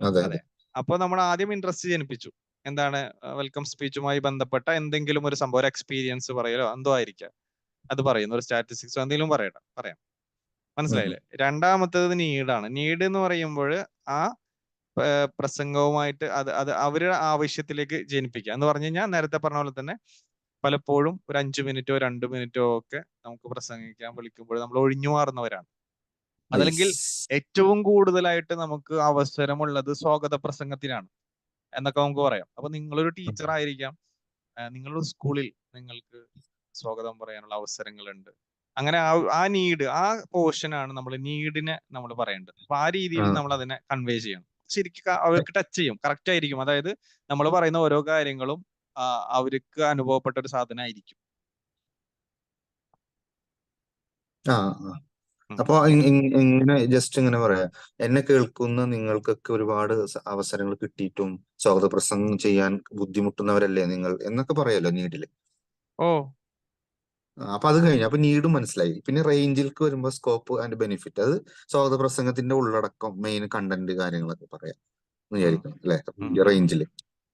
[SPEAKER 1] അതെ. അപ്പൊ നമ്മൾ ആദ്യം ഇൻട്രസ്റ്റ് ജനിപ്പിച്ചു. എന്താണ്? വെൽക്കം സ്പീച്ചുമായി ബന്ധപ്പെട്ട എന്തെങ്കിലും ഒരു സംഭവം, ഒരു എക്സ്പീരിയൻസ് പറയലോ എന്തോ ആയിരിക്കാം, അത് പറയുന്നു. ഒരു സ്റ്റാറ്റിസ്റ്റിക്സോ എന്തെങ്കിലും പറയാം. മനസ്സിലായില്ലേ? രണ്ടാമത്തേത് നീഡാണ്. നീഡ് എന്ന് പറയുമ്പോൾ ആ പ്രസംഗവുമായിട്ട് അത് അവരുടെ ആവശ്യത്തിലേക്ക് ജനിപ്പിക്കുക എന്ന് പറഞ്ഞു കഴിഞ്ഞാൽ, നേരത്തെ പറഞ്ഞ പോലെ തന്നെ പലപ്പോഴും ഒരു 5 മിനിറ്റോ 2 മിനിറ്റോ ഒക്കെ നമുക്ക് പ്രസംഗിക്കാൻ വിളിക്കുമ്പോൾ നമ്മൾ ഒഴിഞ്ഞു മാറുന്നവരാണ്. അതല്ലെങ്കിൽ ഏറ്റവും കൂടുതലായിട്ട് നമുക്ക് അവസരമുള്ളത് സ്വാഗത പ്രസംഗത്തിനാണ് എന്നൊക്കെ നമുക്ക് പറയാം. അപ്പൊ നിങ്ങളൊരു ടീച്ചർ ആയിരിക്കാം, നിങ്ങളുടെ സ്കൂളിൽ നിങ്ങൾക്ക് സ്വാഗതം പറയാനുള്ള അവസരങ്ങളുണ്ട്. അങ്ങനെ ആ നീഡ്, ആ പോർഷനാണ് നമ്മൾ നീഡിനെ നമ്മൾ പറയേണ്ടത്. അപ്പൊ ആ രീതിയിൽ നമ്മൾ അതിനെ കൺവേ ചെയ്യണം. ശരിക്കും അവർക്ക് ടച്ച് ചെയ്യും, കറക്റ്റ് ആയിരിക്കും. അതായത് നമ്മൾ പറയുന്ന ഓരോ കാര്യങ്ങളും അവർക്ക് അനുഭവപ്പെട്ട ഒരു സാധനമായിരിക്കും.
[SPEAKER 2] അപ്പൊ ഇങ്ങനെ ജസ്റ്റ് ഇങ്ങനെ പറയാ, എന്നെ കേൾക്കുന്ന നിങ്ങൾക്കൊക്കെ ഒരുപാട് അവസരങ്ങൾ കിട്ടിയിട്ടും സ്വാഗത പ്രസംഗം ചെയ്യാൻ ബുദ്ധിമുട്ടുന്നവരല്ലേ നിങ്ങൾ എന്നൊക്കെ പറയാലോ നീഡില്. അപ്പൊ അത് കഴിഞ്ഞു. അപ്പൊ നീഡും മനസ്സിലായി. പിന്നെ റേഞ്ചിലേക്ക് വരുമ്പോ സ്കോപ്പ് ആൻഡ് ബെനിഫിറ്റ്, അത് സ്വാഗത പ്രസംഗത്തിന്റെ ഉള്ളടക്കം, മെയിൻ കണ്ടന്റ് കാര്യങ്ങളൊക്കെ പറയാം എന്ന് വിചാരിക്കണം, അല്ലെ? റേഞ്ചില്.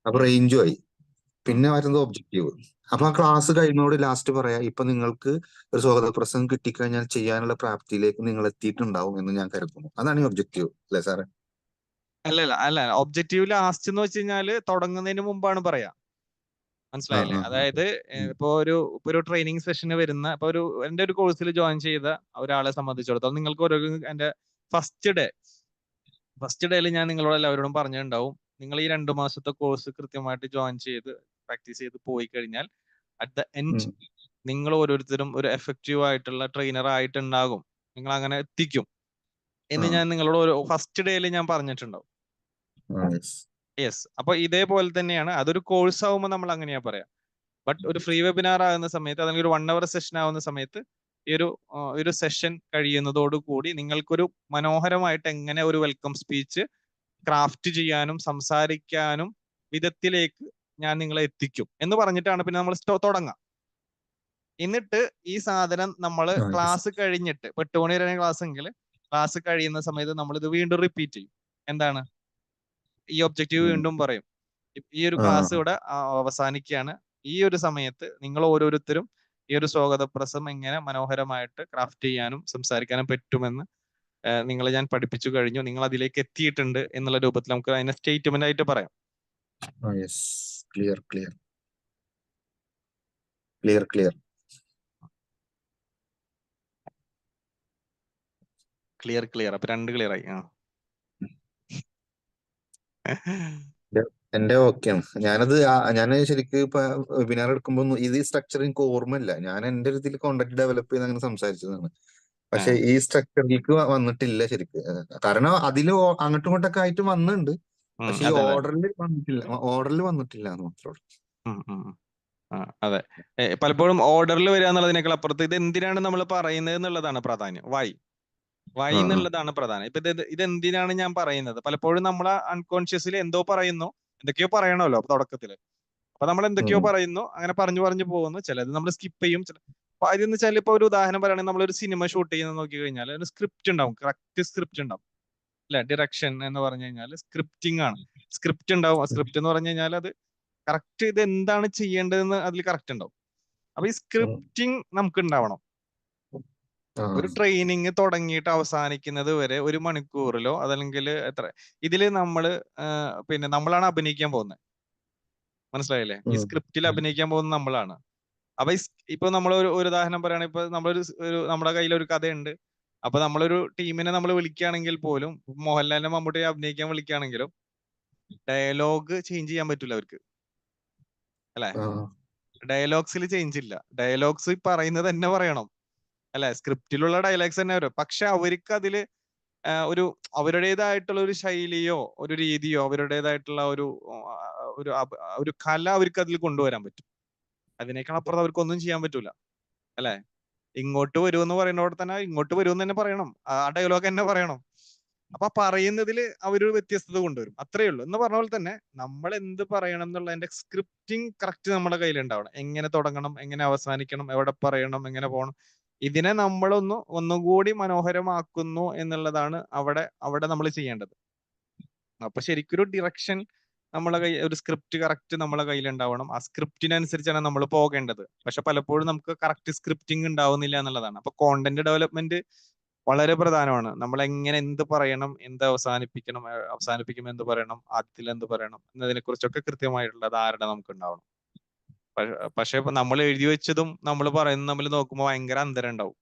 [SPEAKER 2] അപ്പൊ റേഞ്ചും ആയി. പിന്നെ വരുന്നത് ഒബ്ജക്റ്റീവ്. അപ്പൊ ആ ക്ലാസ് കഴിയുന്നതോട് ലാസ്റ്റ് പറയാ, ഇപ്പൊ നിങ്ങൾക്ക് ഒരു സ്വാഗത പ്രസംഗം കിട്ടിക്കഴിഞ്ഞാൽ ചെയ്യാനുള്ള പ്രാപ്തിയിലേക്ക് നിങ്ങൾ എത്തിയിട്ടുണ്ടാവും എന്ന് ഞാൻ കരുതുന്നു. അതാണ് ഈ ഒബ്ജക്റ്റീവ്, അല്ലെ സാറേ?
[SPEAKER 1] അല്ല, ഒബ്ജക്റ്റീവ് ലാസ്റ്റ് എന്ന് വെച്ച് കഴിഞ്ഞാല് തുടങ്ങുന്നതിന് മുമ്പാണ് പറയാ. മനസ്സിലായില്ലേ? അതായത് ഇപ്പൊ ഒരു ട്രെയിനിങ് സെഷന് വരുന്ന, ഇപ്പൊ എന്റെ ഒരു കോഴ്സിൽ ജോയിൻ ചെയ്ത ഒരാളെ സംബന്ധിച്ചിടത്തോളം, നിങ്ങൾക്ക് എന്റെ ഫസ്റ്റ് ഡേയിൽ ഞാൻ നിങ്ങളോട് എല്ലാവരോടും പറഞ്ഞിട്ടുണ്ടാവും, നിങ്ങൾ ഈ 2 മാസത്തെ കോഴ്സ് കൃത്യമായിട്ട് ജോയിൻ ചെയ്ത് പ്രാക്ടീസ് ചെയ്ത് പോയി കഴിഞ്ഞാൽ അറ്റ് ദ എൻഡ് നിങ്ങൾ ഓരോരുത്തരും ഒരു എഫക്റ്റീവ് ആയിട്ടുള്ള ട്രെയിനർ ആയിട്ടുണ്ടാകും, നിങ്ങൾ അങ്ങനെ എത്തിക്കും എന്ന് ഞാൻ നിങ്ങളോട് ഫസ്റ്റ് ഡേയിൽ ഞാൻ പറഞ്ഞിട്ടുണ്ടാവും. അപ്പൊ ഇതേപോലെ തന്നെയാണ്, അതൊരു കോഴ്സ് ആവുമ്പോൾ നമ്മൾ അങ്ങനെയാ പറയാം. ബട്ട് ഒരു ഫ്രീ വെബിനാർ ആകുന്ന സമയത്ത്, അല്ലെങ്കിൽ ഒരു 1 hour സെഷൻ ആവുന്ന സമയത്ത്, ഈ ഒരു സെഷൻ കഴിയുന്നതോടുകൂടി നിങ്ങൾക്കൊരു മനോഹരമായിട്ട് എങ്ങനെ ഒരു വെൽക്കം സ്പീച്ച് ക്രാഫ്റ്റ് ചെയ്യാനും സംസാരിക്കാനും വിധത്തിലേക്ക് ഞാൻ നിങ്ങളെ എത്തിക്കും എന്ന് പറഞ്ഞിട്ടാണ് പിന്നെ നമ്മൾ തുടങ്ങാം. എന്നിട്ട് ഈ സാധനം നമ്മൾ ക്ലാസ് കഴിഞ്ഞിട്ട്, 8 മണി വരെ ക്ലാസ് എങ്കിൽ ക്ലാസ് കഴിയുന്ന സമയത്ത് നമ്മൾ ഇത് വീണ്ടും റിപ്പീറ്റ് ചെയ്യും. എന്താണ്? ഈ ഒബ്ജക്റ്റീവ് വീണ്ടും പറയും. ഈ ഒരു ക്ലാസ് ഇവിടെ അവസാനിക്കുകയാണ്. ഈ ഒരു സമയത്ത് നിങ്ങൾ ഓരോരുത്തരും ഈ ഒരു സ്വാഗത പ്രസംഗം എങ്ങനെ മനോഹരമായിട്ട് ക്രാഫ്റ്റ് ചെയ്യാനും സംസാരിക്കാനും പറ്റുമെന്ന് നിങ്ങളെ ഞാൻ പഠിപ്പിച്ചു കഴിഞ്ഞു, നിങ്ങൾ അതിലേക്ക് എത്തിയിട്ടുണ്ട് എന്നുള്ള രൂപത്തിൽ നമുക്ക് അതിനെ സ്റ്റേറ്റ്മെന്റ് ആയിട്ട് പറയാം. ക്ലിയർ. അപ്പൊ 2 ക്ലിയർ ആയി.
[SPEAKER 2] എന്റെ ഓക്കെയാണ്. ഞാൻ ശരിക്കും ഇപ്പൊ വെബിനാർ എടുക്കുമ്പോൾ ഇത് സ്ട്രക്ചർ എനിക്ക് ഓർമ്മയില്ല. ഞാൻ എന്റെ ഒരു ഇതിൽ കോണ്ടാക്ട് ഡെവലപ്പ് ചെയ്ത് അങ്ങനെ സംസാരിച്ചതാണ്. പക്ഷെ ഈ സ്ട്രക്ചറിലേക്ക് വന്നിട്ടില്ല ശരിക്കും. കാരണം അതിൽ അങ്ങോട്ടും ഇങ്ങോട്ടൊക്കെ ആയിട്ട് വന്നിട്ടുണ്ട്, പക്ഷെ ഈ ഓർഡറിൽ വന്നിട്ടില്ല എന്ന് മാത്രമേ ഉള്ളൂ.
[SPEAKER 1] അതെ, പലപ്പോഴും ഓർഡറിൽ വരിക എന്നുള്ളതിനേക്കാൾ അപ്പുറത്ത് ഇത് എന്തിനാണ് നമ്മൾ പറയുന്നത് എന്നുള്ളതാണ് പ്രാധാന്യം. വൈ വൈ
[SPEAKER 2] ആ
[SPEAKER 1] എന്നുള്ളതാണ് പ്രധാനം. ഇപ്പൊ ഇതെന്തിനാണ് ഞാൻ പറയുന്നത്? പലപ്പോഴും നമ്മൾ അൺകോൺഷ്യസിൽ എന്തോ പറയുന്നു, എന്തൊക്കെയോ പറയണമല്ലോ തുടക്കത്തില്. അപ്പൊ നമ്മൾ എന്തൊക്കെയോ
[SPEAKER 2] ഉം,
[SPEAKER 1] പറയുന്നു, അങ്ങനെ പറഞ്ഞു പറഞ്ഞു പോകുന്നു. ചിലത് നമ്മൾ സ്കിപ്പ് ചെയ്യും. അപ്പൊ അതെന്ന് വെച്ചാൽ ഇപ്പൊ ഒരു ഉദാഹരണം പറയുകയാണെങ്കിൽ നമ്മളൊരു സിനിമ ഷൂട്ട് ചെയ്യുന്നത് നോക്കി കഴിഞ്ഞാൽ ഒരു സ്ക്രിപ്റ്റ് ഉണ്ടാവും, കറക്റ്റ് സ്ക്രിപ്റ്റ് ഉണ്ടാവും അല്ലെ? ഡിറക്ഷൻ എന്ന് പറഞ്ഞു കഴിഞ്ഞാൽ സ്ക്രിപ്റ്റിംഗ് ആണ്. സ്ക്രിപ്റ്റ് ഉണ്ടാവും. സ്ക്രിപ്റ്റ് എന്ന് പറഞ്ഞു കഴിഞ്ഞാൽ അത് കറക്റ്റ് ഇത് എന്താണ് ചെയ്യേണ്ടതെന്ന് അതിൽ കറക്റ്റ് ഉണ്ടാവും. അപ്പൊ ഈ
[SPEAKER 2] ഉം,
[SPEAKER 1] സ്ക്രിപ്റ്റിംഗ് നമുക്ക് ഉണ്ടാവണം.
[SPEAKER 2] ആ
[SPEAKER 1] ഒരു ട്രെയിനിങ് തുടങ്ങിയിട്ട് അവസാനിക്കുന്നത് വരെ 1 മണിക്കൂറിലോ അതല്ലെങ്കിൽ എത്ര ഇതില് നമ്മള് പിന്നെ നമ്മളാണ് അഭിനയിക്കാൻ പോകുന്നത്. മനസ്സിലായില്ലേ? ഈ
[SPEAKER 2] ഉം,
[SPEAKER 1] സ്ക്രിപ്റ്റിൽ അഭിനയിക്കാൻ പോകുന്നത് നമ്മളാണ്. അപ്പൊ ഇപ്പൊ നമ്മൾ ഒരു ഉദാഹരണം പറയുകയാണെങ്കിൽ ഇപ്പൊ നമ്മുടെ കയ്യിൽ ഒരു കഥയുണ്ട്. അപ്പൊ നമ്മളൊരു ടീമിനെ നമ്മൾ വിളിക്കുകയാണെങ്കിൽ പോലും മോഹൻലാലിനെ മമ്മൂട്ടിയെ അഭിനയിക്കാൻ വിളിക്കുകയാണെങ്കിലും ഡയലോഗ് ചേഞ്ച് ചെയ്യാൻ പറ്റൂല അവർക്ക്, അല്ലെ?
[SPEAKER 2] ആ
[SPEAKER 1] ഡയലോഗ്സിൽ ചേഞ്ച് ഇല്ല. ഡയലോഗ്സ് പറയുന്നത് തന്നെ പറയണം, അല്ലെ? സ്ക്രിപ്റ്റിലുള്ള ഡയലോഗ്സ് തന്നെ വരും. പക്ഷെ അവർക്ക് അതില് ഒരു അവരുടേതായിട്ടുള്ള ഒരു ശൈലിയോ ഒരു രീതിയോ അവരുടേതായിട്ടുള്ള ഒരു കല അവർക്ക് അതിൽ കൊണ്ടുവരാൻ പറ്റും. അതിനേക്കാൾ അപ്പുറം അവർക്ക് ഒന്നും ചെയ്യാൻ പറ്റൂല, അല്ലെ? ഇങ്ങോട്ട് വരുമെന്ന് പറയുന്നതോടെ തന്നെ ഇങ്ങോട്ട് വരുമെന്ന് തന്നെ പറയണം, ആ ഡയലോഗ് തന്നെ പറയണം. അപ്പൊ പറയുന്നതിൽ അവരൊരു വ്യത്യസ്തത കൊണ്ടുവരും. അത്രയേ ഉള്ളൂ. എന്ന് പറഞ്ഞ പോലെ തന്നെ നമ്മൾ എന്ത് പറയണം എന്നുള്ളതിന്റെ സ്ക്രിപ്റ്റിംഗ് കറക്റ്റ് നമ്മുടെ കയ്യിൽ ഉണ്ടാവണം. എങ്ങനെ തുടങ്ങണം, എങ്ങനെ അവസാനിക്കണം, എവിടെ പറയണം, എങ്ങനെ പോകണം. ഇതിനെ ഒന്നുകൂടി മനോഹരമാക്കുന്നു എന്നുള്ളതാണ് അവിടെ നമ്മൾ ചെയ്യേണ്ടത്. അപ്പൊ ശരിക്കൊരു ഡിറക്ഷൻ ഒരു സ്ക്രിപ്റ്റ് കറക്റ്റ് നമ്മളെ കയ്യിൽ ഉണ്ടാവണം. ആ സ്ക്രിപ്റ്റിനനുസരിച്ചാണ് നമ്മൾ പോകേണ്ടത്. പക്ഷെ പലപ്പോഴും നമുക്ക് കറക്റ്റ് സ്ക്രിപ്റ്റിംഗ് ഉണ്ടാവുന്നില്ല എന്നുള്ളതാണ്. അപ്പൊ കോണ്ടന്റ് ഡെവലപ്മെന്റ് വളരെ പ്രധാനമാണ്. നമ്മൾ എങ്ങനെ എന്ത് പറയണം, എന്ത് അവസാനിപ്പിക്കുമ്പോൾ എന്ത് പറയണം, ആദ്യത്തിൽ എന്ത് പറയണം എന്നതിനെ കുറിച്ചൊക്കെ കൃത്യമായിട്ടുള്ള ധാരണ നമുക്ക് ഉണ്ടാവണം. പക്ഷെ ഇപ്പൊ നമ്മൾ എഴുതി വെച്ചതും നമ്മൾ പറയുന്നതും തമ്മിൽ നോക്കുമ്പോൾ ഭയങ്കര അന്തരം ഉണ്ടാവും.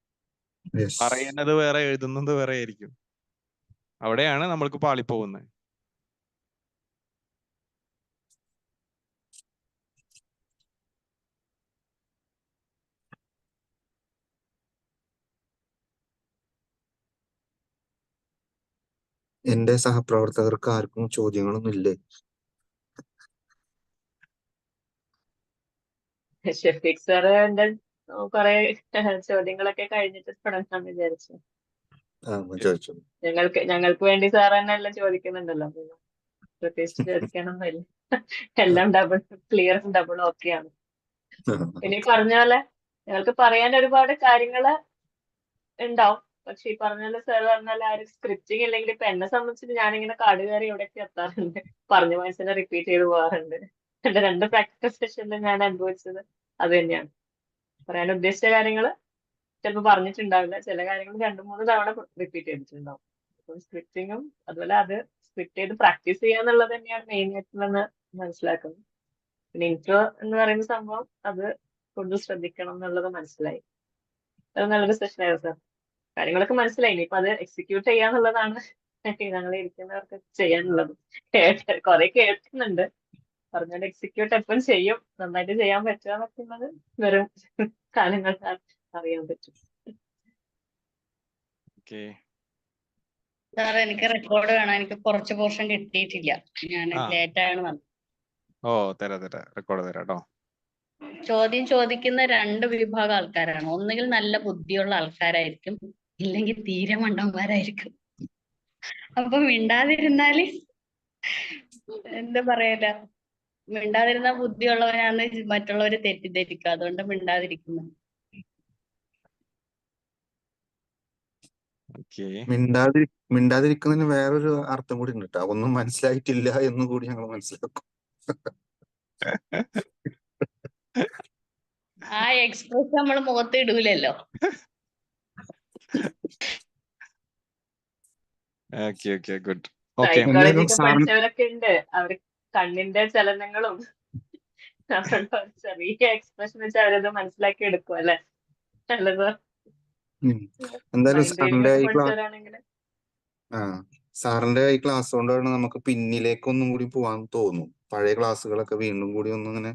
[SPEAKER 2] യെസ്.
[SPEAKER 1] പറയുന്നത് വേറെ, എഴുതുന്നത് വേറെ ആയിരിക്കും. അവിടെയാണ് നമ്മൾക്ക് പാളിപ്പോകുന്നത്.
[SPEAKER 2] എന്റെ സഹപ്രവർത്തകർക്ക് ആർക്കും ചോദ്യങ്ങളൊന്നും ഇല്ലേ?
[SPEAKER 3] ഷെഫീഖ് സാറ് എന്റെ കുറെ ചോദ്യങ്ങളൊക്കെ കഴിഞ്ഞിട്ട് തുടങ്ങാന്ന് വിചാരിച്ചു.
[SPEAKER 2] ചോദിച്ചു.
[SPEAKER 3] ഞങ്ങൾക്ക് വേണ്ടി സാർ തന്നെ എല്ലാം ചോദിക്കുന്നുണ്ടല്ലോ, പിന്നെ പ്രത്യേകിച്ച് ചോദിക്കാനൊന്നുമില്ല. എല്ലാം ക്ലിയർ ഡബിൾ ഓക്കെയാണ്. പിന്നെ ഈ പറഞ്ഞ പോലെ ഞങ്ങൾക്ക് പറയാൻ ഒരുപാട് കാര്യങ്ങള് ഉണ്ടാവും. പക്ഷെ ഈ പറഞ്ഞ പോലെ സാർ പറഞ്ഞാൽ ആ ഒരു സ്ക്രിപ്റ്റിംഗ് ഇല്ലെങ്കിൽ ഇപ്പൊ എന്നെ സംബന്ധിച്ചിട്ട് ഞാനിങ്ങനെ കാട് കയറി എവിടെയൊക്കെ എത്താറുണ്ട്, പറഞ്ഞ മനസ്സിനെ റിപ്പീറ്റ് ചെയ്ത് പോകാറുണ്ട്. എന്റെ 2 പ്രാക്ടിക്കൽ സെഷനിൽ ഞാൻ അനുഭവിച്ചത് അത് തന്നെയാണ്. പറയാൻ ഉദ്ദേശിച്ച കാര്യങ്ങള് ചിലപ്പോൾ പറഞ്ഞിട്ടുണ്ടാവില്ല, ചില കാര്യങ്ങൾ 2-3 തവണ റിപ്പീറ്റ് ചെയ്തിട്ടുണ്ടാവും. അപ്പം സ്ക്രിപ്റ്റിങ്ങും അതുപോലെ അത് സ്ക്രിപ്റ്റ് ചെയ്ത് പ്രാക്ടീസ് ചെയ്യാന്നുള്ളത് തന്നെയാണ് മെയിൻ ആയിട്ടുള്ളതെന്ന് മനസ്സിലാക്കുന്നത്. പിന്നെ ഇൻട്രോ എന്ന് പറയുന്ന സംഭവം അത് കൂടുതൽ ശ്രദ്ധിക്കണം എന്നുള്ളത് മനസ്സിലായി. അത് നല്ലൊരു സെഷൻ ആയിരുന്നു സാർ. കാര്യങ്ങളൊക്കെ മനസ്സിലായി. ഇനിയിപ്പോ അത് എക്സിക്യൂട്ട് ചെയ്യാന്നുള്ളതാണ് ഞങ്ങൾ ഇരിക്കുന്നവർക്ക് ചെയ്യാനുള്ളത്. കുറെ കേൾക്കുന്നുണ്ട്, പറഞ്ഞാൽ എക്സിക്യൂട്ട് എപ്പം ചെയ്യും, നന്നായിട്ട് ചെയ്യാൻ പറ്റുക എന്നൊക്കെ ഉള്ളത് വെറും കാലങ്ങൾ അറിയാൻ പറ്റും.
[SPEAKER 4] സാർ എനിക്ക് റെക്കോർഡ് വേണം, എനിക്ക് കുറച്ച് പോർഷൻ കിട്ടിയിട്ടില്ല, ഞാൻ ലേറ്റ് ആണ് വന്നത്.
[SPEAKER 1] തരാം റെക്കോർഡ് തരാം കേട്ടോ.
[SPEAKER 4] ചോദ്യം ചോദിക്കുന്ന 2 വിഭാഗം ആൾക്കാരാണ്. ഒന്നുകിൽ നല്ല ബുദ്ധിയുള്ള ആൾക്കാരായിരിക്കും, ഇല്ലെങ്കിൽ തീരെ മണ്ടന്മാരായിരിക്കും. അപ്പൊ മിണ്ടാതിരുന്നാല് എന്താ പറയല, മിണ്ടാതിരുന്ന ബുദ്ധിയുള്ളവരാണ് മറ്റുള്ളവര് തെറ്റിദ്ധരിക്കുക, അതുകൊണ്ട് മിണ്ടാതിരിക്കുന്നു.
[SPEAKER 2] മിണ്ടാതിരിക്കുന്നതിന് വേറൊരു അർത്ഥം കൂടി ഉണ്ട് കേട്ടോ. ഒന്നും മനസ്സിലായിട്ടില്ല എന്നും കൂടി ഞങ്ങൾ മനസ്സിലാക്കും.
[SPEAKER 4] ആ എക്സ്പ്രസ് നമ്മൾ മുഖത്ത് ഇടൂലല്ലോ.
[SPEAKER 1] ഗുഡ്.
[SPEAKER 3] സൈക്കോളജി ഒക്കെ പഠിച്ചവരൊക്കെ ഉണ്ട്, അവർ കണ്ണിന്റെ ചലനങ്ങളും ചെറിയ എക്സ്പ്രഷൻ വെച്ച് അവരത് മനസ്സിലാക്കി എടുക്കും അല്ലെ? നല്ലത്.
[SPEAKER 2] എന്തായാലും
[SPEAKER 3] പഠിച്ചവരാണെങ്കിൽ
[SPEAKER 2] സാറിന്റെ ഈ ക്ലാസ് കൊണ്ടാണ് നമുക്ക് പിന്നിലേക്ക് ഒന്നും കൂടി പോവാൻ തോന്നും. പഴയ ക്ലാസ്സുകളൊക്കെ വീണ്ടും കൂടി ഇങ്ങനെ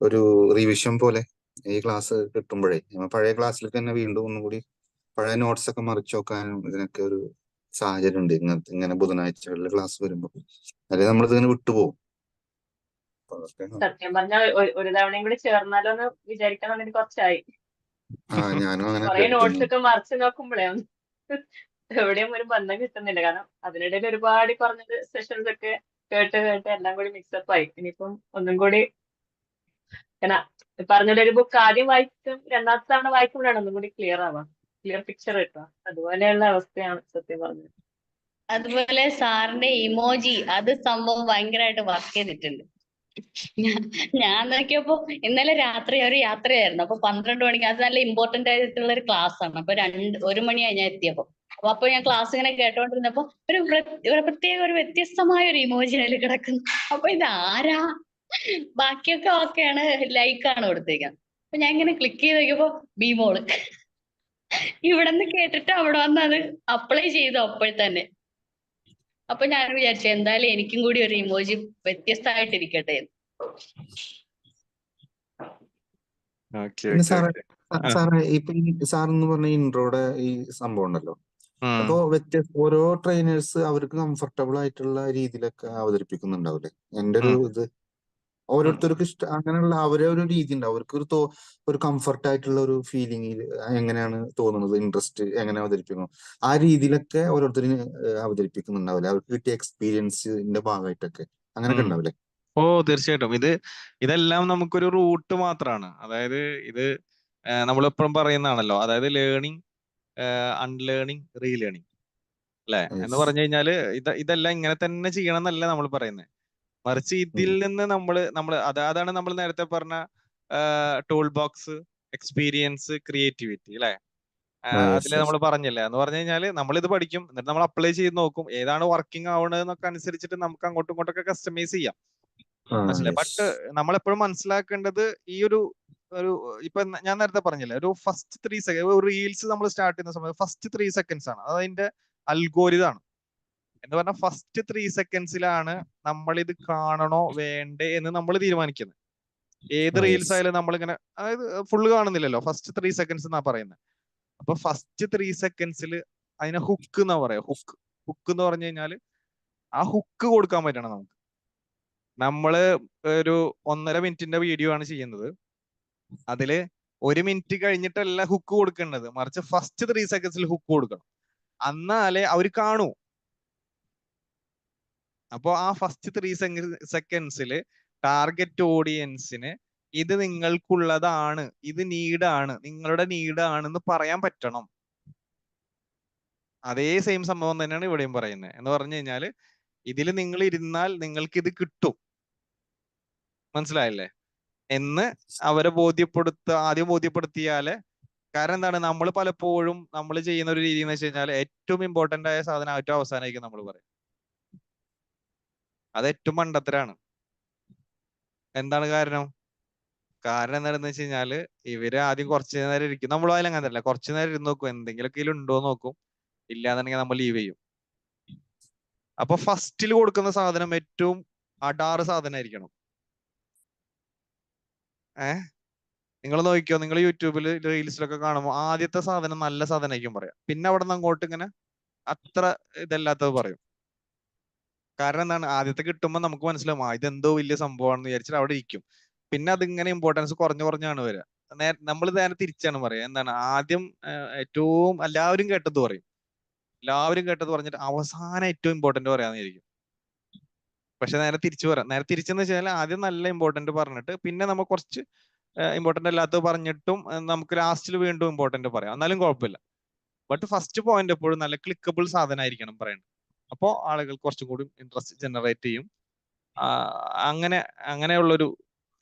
[SPEAKER 2] ഒരു റിവിഷൻ പോലെ ഈ ക്ലാസ് കിട്ടുമ്പോഴേ പഴയ ക്ലാസ്സിലേക്ക് തന്നെ വീണ്ടും ഒന്നും കൂടി പഴയ നോട്ട്സ് ഒക്കെ മറിച്ച് നോക്കാനും ഇതിനൊക്കെ ഒരു സാഹചര്യം ഉണ്ട്. ഇങ്ങനെ ബുധനാഴ്ചകളിൽ ക്ലാസ് വരുമ്പോ അല്ലെങ്കിൽ നമ്മളിതിങ്ങനെ വിട്ടുപോകും.
[SPEAKER 3] സത്യം പറഞ്ഞാൽ ഒരു തവണയും കൂടി ചേർന്നാലോ എന്ന് വിചാരിക്കാൻ കുറച്ചായി.
[SPEAKER 2] ഞാനും അങ്ങനെ
[SPEAKER 3] കുറെ നോട്ട്സ് ഒക്കെ മറിച്ച് നോക്കുമ്പോഴേ എവിടെയും ഒരു ബന്ധം കിട്ടുന്നില്ല. കാരണം അതിനിടയിൽ ഒരുപാട് ഈ പറഞ്ഞത് സെഷൻസ് ഒക്കെ കേട്ട് കേട്ട് എല്ലാം കൂടി മിക്സപ്പ് ആയി. ഇനിയിപ്പം ഒന്നും കൂടി ഇങ്ങനെ പറഞ്ഞ ഒരു ബുക്ക് ആദ്യം വായിച്ചും രണ്ടാമത്തെ തവണ വായിക്കുമ്പോഴാണ് ഒന്നും കൂടി ക്ലിയർ പിക്ചർ കിട്ടുക. അതുപോലെയുള്ള അവസ്ഥയാണ് സത്യം പറഞ്ഞത്.
[SPEAKER 4] അതുപോലെ സാറിന്റെ ഇമോജി അത് സംഭവം ഭയങ്കരമായിട്ട് വർക്ക് ചെയ്തിട്ടുണ്ട്. ഞാൻ നോക്കിയപ്പോ ഇന്നലെ രാത്രി ഒരു യാത്രയായിരുന്നു. അപ്പൊ 12 മണിക്ക് അത് നല്ല ഇമ്പോർട്ടന്റ് ആയിട്ടുള്ള ഒരു ക്ലാസ് ആണ്. അപ്പൊ 1 മണിയായി ഞാൻ എത്തിയപ്പോ. അപ്പൊ ഞാൻ ക്ലാസ് ഇങ്ങനെ കേട്ടോണ്ടിരുന്നപ്പോ ഒരു പ്രത്യേക ഒരു വ്യത്യസ്തമായ ഒരു ഇമോജി അതിൽ കിടക്കുന്നു. അപ്പൊ ഇത് ആരാ? ബാക്കിയൊക്കെ ഓക്കെയാണ്, ലൈക്കാണ് കൊടുത്തേക്കുന്നത്. അപ്പൊ ഞാൻ ഇങ്ങനെ ക്ലിക്ക് ചെയ്ത് നോക്കിയപ്പോ ബീമോള്. ഇവിടെ നിന്ന് കേട്ടിട്ട് അവിടെ വന്ന് അത് അപ്ലൈ ചെയ്തു അപ്പോഴത്തന്നെ. അപ്പൊ ഞാൻ വിചാരിച്ചു എന്തായാലും എനിക്കും കൂടി ഒരു ഇമോജി വ്യത്യസ്തമായിട്ടിരിക്കട്ടെ എന്ന്.
[SPEAKER 1] ഓക്കെ
[SPEAKER 2] പിന്നെ
[SPEAKER 1] ഓക്കെ ഓക്കെ.
[SPEAKER 2] സാറേ ഇപ്പൊ ഈ സാറെന്ന് പറഞ്ഞ ഇൻട്രോയുടെ ഈ സംഭവം ഉണ്ടല്ലോ, അപ്പൊ ഓരോ ട്രെയിനേഴ്സ് അവർക്ക് കംഫർട്ടബിൾ ആയിട്ടുള്ള രീതിയിലൊക്കെ അവതരിപ്പിക്കുന്നുണ്ടാവില്ലേ? എന്റെ ഒരു ഇത് ഓരോരുത്തർക്കും അങ്ങനെയുള്ള അവരെ ഒരു രീതി ഉണ്ടാവും. അവർക്ക് ഒരു കംഫർട്ട് ആയിട്ടുള്ള ഒരു ഫീലിംഗിൽ എങ്ങനെയാണ് തോന്നുന്നത്, ഇൻട്രസ്റ്റ് എങ്ങനെ അവതരിപ്പിക്കണം, ആ രീതിയിലൊക്കെ ഓരോരുത്തരും അവതരിപ്പിക്കുന്നുണ്ടാവില്ലേ? അവർക്ക് കിട്ടിയ എക്സ്പീരിയൻസിന്റെ ഭാഗമായിട്ടൊക്കെ അങ്ങനെയൊക്കെ ഉണ്ടാവില്ലേ?
[SPEAKER 1] ഓ തീർച്ചയായിട്ടും. ഇതെല്ലാം നമുക്കൊരു റൂട്ട് മാത്രമാണ്. അതായത് ഇത് നമ്മളെപ്പോഴും പറയുന്നതാണല്ലോ. അതായത് ലേണിംഗ്, അൺലേണിംഗ്, റീലേണിംഗ് അല്ലെ എന്ന് പറഞ്ഞു കഴിഞ്ഞാല് ഇതെല്ലാം ഇങ്ങനെ തന്നെ ചെയ്യണം എന്നല്ല നമ്മൾ പറയുന്നത്. മറിച്ച് ഇതിൽ നിന്ന് അതാണ് നമ്മൾ നേരത്തെ പറഞ്ഞ ടൂൾ ബോക്സ്, എക്സ്പീരിയൻസ്, ക്രിയേറ്റിവിറ്റി അല്ലെ. അതില് നമ്മൾ പറഞ്ഞില്ലേ എന്ന് പറഞ്ഞു കഴിഞ്ഞാല് നമ്മൾ ഇത് പഠിക്കും, എന്നിട്ട് നമ്മൾ അപ്ലൈ ചെയ്ത് നോക്കും, ഏതാണ് വർക്കിംഗ് ആവണതെന്നൊക്കെ അനുസരിച്ചിട്ട് നമുക്ക് അങ്ങോട്ടും ഇങ്ങോട്ടൊക്കെ കസ്റ്റമൈസ് ചെയ്യാം. മനസ്സിലായി. ബട്ട് നമ്മളെപ്പോഴും മനസ്സിലാക്കേണ്ടത് ഈ ഒരു ഇപ്പൊ ഞാൻ നേരത്തെ പറഞ്ഞില്ലേ, ഒരു ഫസ്റ്റ് 3 സെക്കൻഡ് റീൽസ് നമ്മൾ സ്റ്റാർട്ട് ചെയ്യുന്ന സമയത്ത് ഫസ്റ്റ് 3 സെക്കൻഡ്സ് ആണ് അത് അതിന്റെ അൽഗോരിതാണ് എന്ന് പറഞ്ഞാൽ ഫസ്റ്റ് 3 സെക്കൻഡ്സിലാണ് നമ്മൾ ഇത് കാണണോ വേണ്ടേ എന്ന് നമ്മൾ തീരുമാനിക്കുന്നത്. ഏത് റീൽസ് ആയാലും നമ്മളിങ്ങനെ, അതായത് ഫുള്ള് കാണുന്നില്ലല്ലോ, ഫസ്റ്റ് 3 സെക്കൻഡ്സ് എന്നാ പറയുന്നത്. അപ്പൊ ഫസ്റ്റ് 3 സെക്കൻഡ്സിൽ അതിനെ ഹുക്ക് എന്നാ പറയാ. ഹുക്ക് എന്ന് പറഞ്ഞു കഴിഞ്ഞാല് ആ ഹുക്ക് കൊടുക്കാൻ പറ്റണം നമുക്ക്. നമ്മള് ഒരു 1.5 മിനിറ്റിന്റെ വീഡിയോ ആണ് ചെയ്യുന്നത്. അതില് 1 മിനിറ്റ് കഴിഞ്ഞിട്ടല്ല ഹുക്ക് കൊടുക്കേണ്ടത്, മറിച്ച് ഫസ്റ്റ് 3 സെക്കൻഡ്സിൽ ഹുക്ക് കൊടുക്കണം, എന്നാലേ അവര് കാണൂ. അപ്പോ ആ ഫസ്റ്റ് 3 സെക്കൻഡ്സിൽ ടാർഗറ്റ് ഓഡിയൻസിന് ഇത് നിങ്ങൾക്കുള്ളതാണ്, ഇത് നീഡാണ്, നിങ്ങളുടെ നീഡാണെന്ന് പറയാൻ പറ്റണം. അതേ സെയിം സംഭവം തന്നെയാണ് ഇവിടെയും പറയുന്നത്. എന്ന് പറഞ്ഞു കഴിഞ്ഞാല് ഇതിൽ നിങ്ങൾ ഇരുന്നാൽ നിങ്ങൾക്ക് ഇത് കിട്ടും, മനസ്സിലായില്ലേ എന്ന് അവരെ ആദ്യം ബോധ്യപ്പെടുത്തിയാല്. കാരണം എന്താണ്, നമ്മൾ പലപ്പോഴും നമ്മൾ ചെയ്യുന്ന ഒരു രീതി എന്ന് വെച്ച് കഴിഞ്ഞാൽ ഏറ്റവും ഇമ്പോർട്ടന്റ് ആയ സാധനം ഏറ്റവും അവസാനമായിരിക്കും നമ്മൾ പറയും. അത് ഏറ്റവും മണ്ടത്തരാണ്. എന്താണ് കാരണം എന്താണെന്ന് വെച്ച് കഴിഞ്ഞാല് ഇവര് ആദ്യം കുറച്ചു നേരം ഇരിക്കും. നമ്മൾ അതിൽ അങ്ങനെ തന്നെ കുറച്ചു നേരം ഇരുന്ന് നോക്കും, എന്തെങ്കിലുമൊക്കെ ഉണ്ടോ നോക്കും, ഇല്ലാന്നുണ്ടെങ്കിൽ നമ്മൾ ലീവ് ചെയ്യും. അപ്പൊ ഫസ്റ്റിൽ കൊടുക്കുന്ന സാധനം ഏറ്റവും അടാറ് സാധനമായിരിക്കണം. നിങ്ങൾ നോക്കിക്കോ, നിങ്ങൾ യൂട്യൂബിൽ റീൽസിലൊക്കെ കാണുമ്പോൾ ആദ്യത്തെ സാധനം നല്ല സാധനമായിരിക്കും പറയാം, പിന്നെ അവിടെ നിന്ന് അങ്ങോട്ട് ഇങ്ങനെ അത്ര ഇതല്ലാത്തത് പറയും. കാരണം എന്താണ്, ആദ്യത്തെ കിട്ടുമ്പോൾ നമുക്ക് മനസ്സിലാവും ഇതെന്തോ വലിയ സംഭവമാണെന്ന് വിചാരിച്ചിട്ട് അവിടെ ഇരിക്കും. പിന്നെ അതിങ്ങനെ ഇമ്പോർട്ടൻസ് കുറഞ്ഞാണ് വരിക. നമ്മൾ നേരെ തിരിച്ചാണ് പറയാ. എന്താണ്, ആദ്യം ഏറ്റവും എല്ലാവരും കേട്ടത് പറയും, എല്ലാവരും കേട്ടത് പറഞ്ഞിട്ട് അവസാനം ഏറ്റവും ഇമ്പോർട്ടന്റ് പറയാന്നിരിക്കും. പക്ഷെ നേരെ തിരിച്ചെന്ന് വെച്ചാൽ ആദ്യം നല്ല ഇമ്പോർട്ടന്റ് പറഞ്ഞിട്ട് പിന്നെ നമ്മൾ കുറച്ച് ഇമ്പോർട്ടന്റ് അല്ലാത്തത് പറഞ്ഞിട്ടും നമുക്ക് ലാസ്റ്റിൽ വീണ്ടും ഇമ്പോർട്ടന്റ് പറയാം, എന്നാലും കുഴപ്പമില്ല. ബട്ട് ഫസ്റ്റ് പോയിന്റ് എപ്പോഴും നല്ല ക്ലിക്കബിൾ സാധനമായിരിക്കണം പറയുന്നത്. അപ്പോൾ ആളുകൾ കുറച്ചും കൂടി ഇൻട്രസ്റ്റ് ജനറേറ്റ് ചെയ്യും. അങ്ങനെയുള്ളൊരു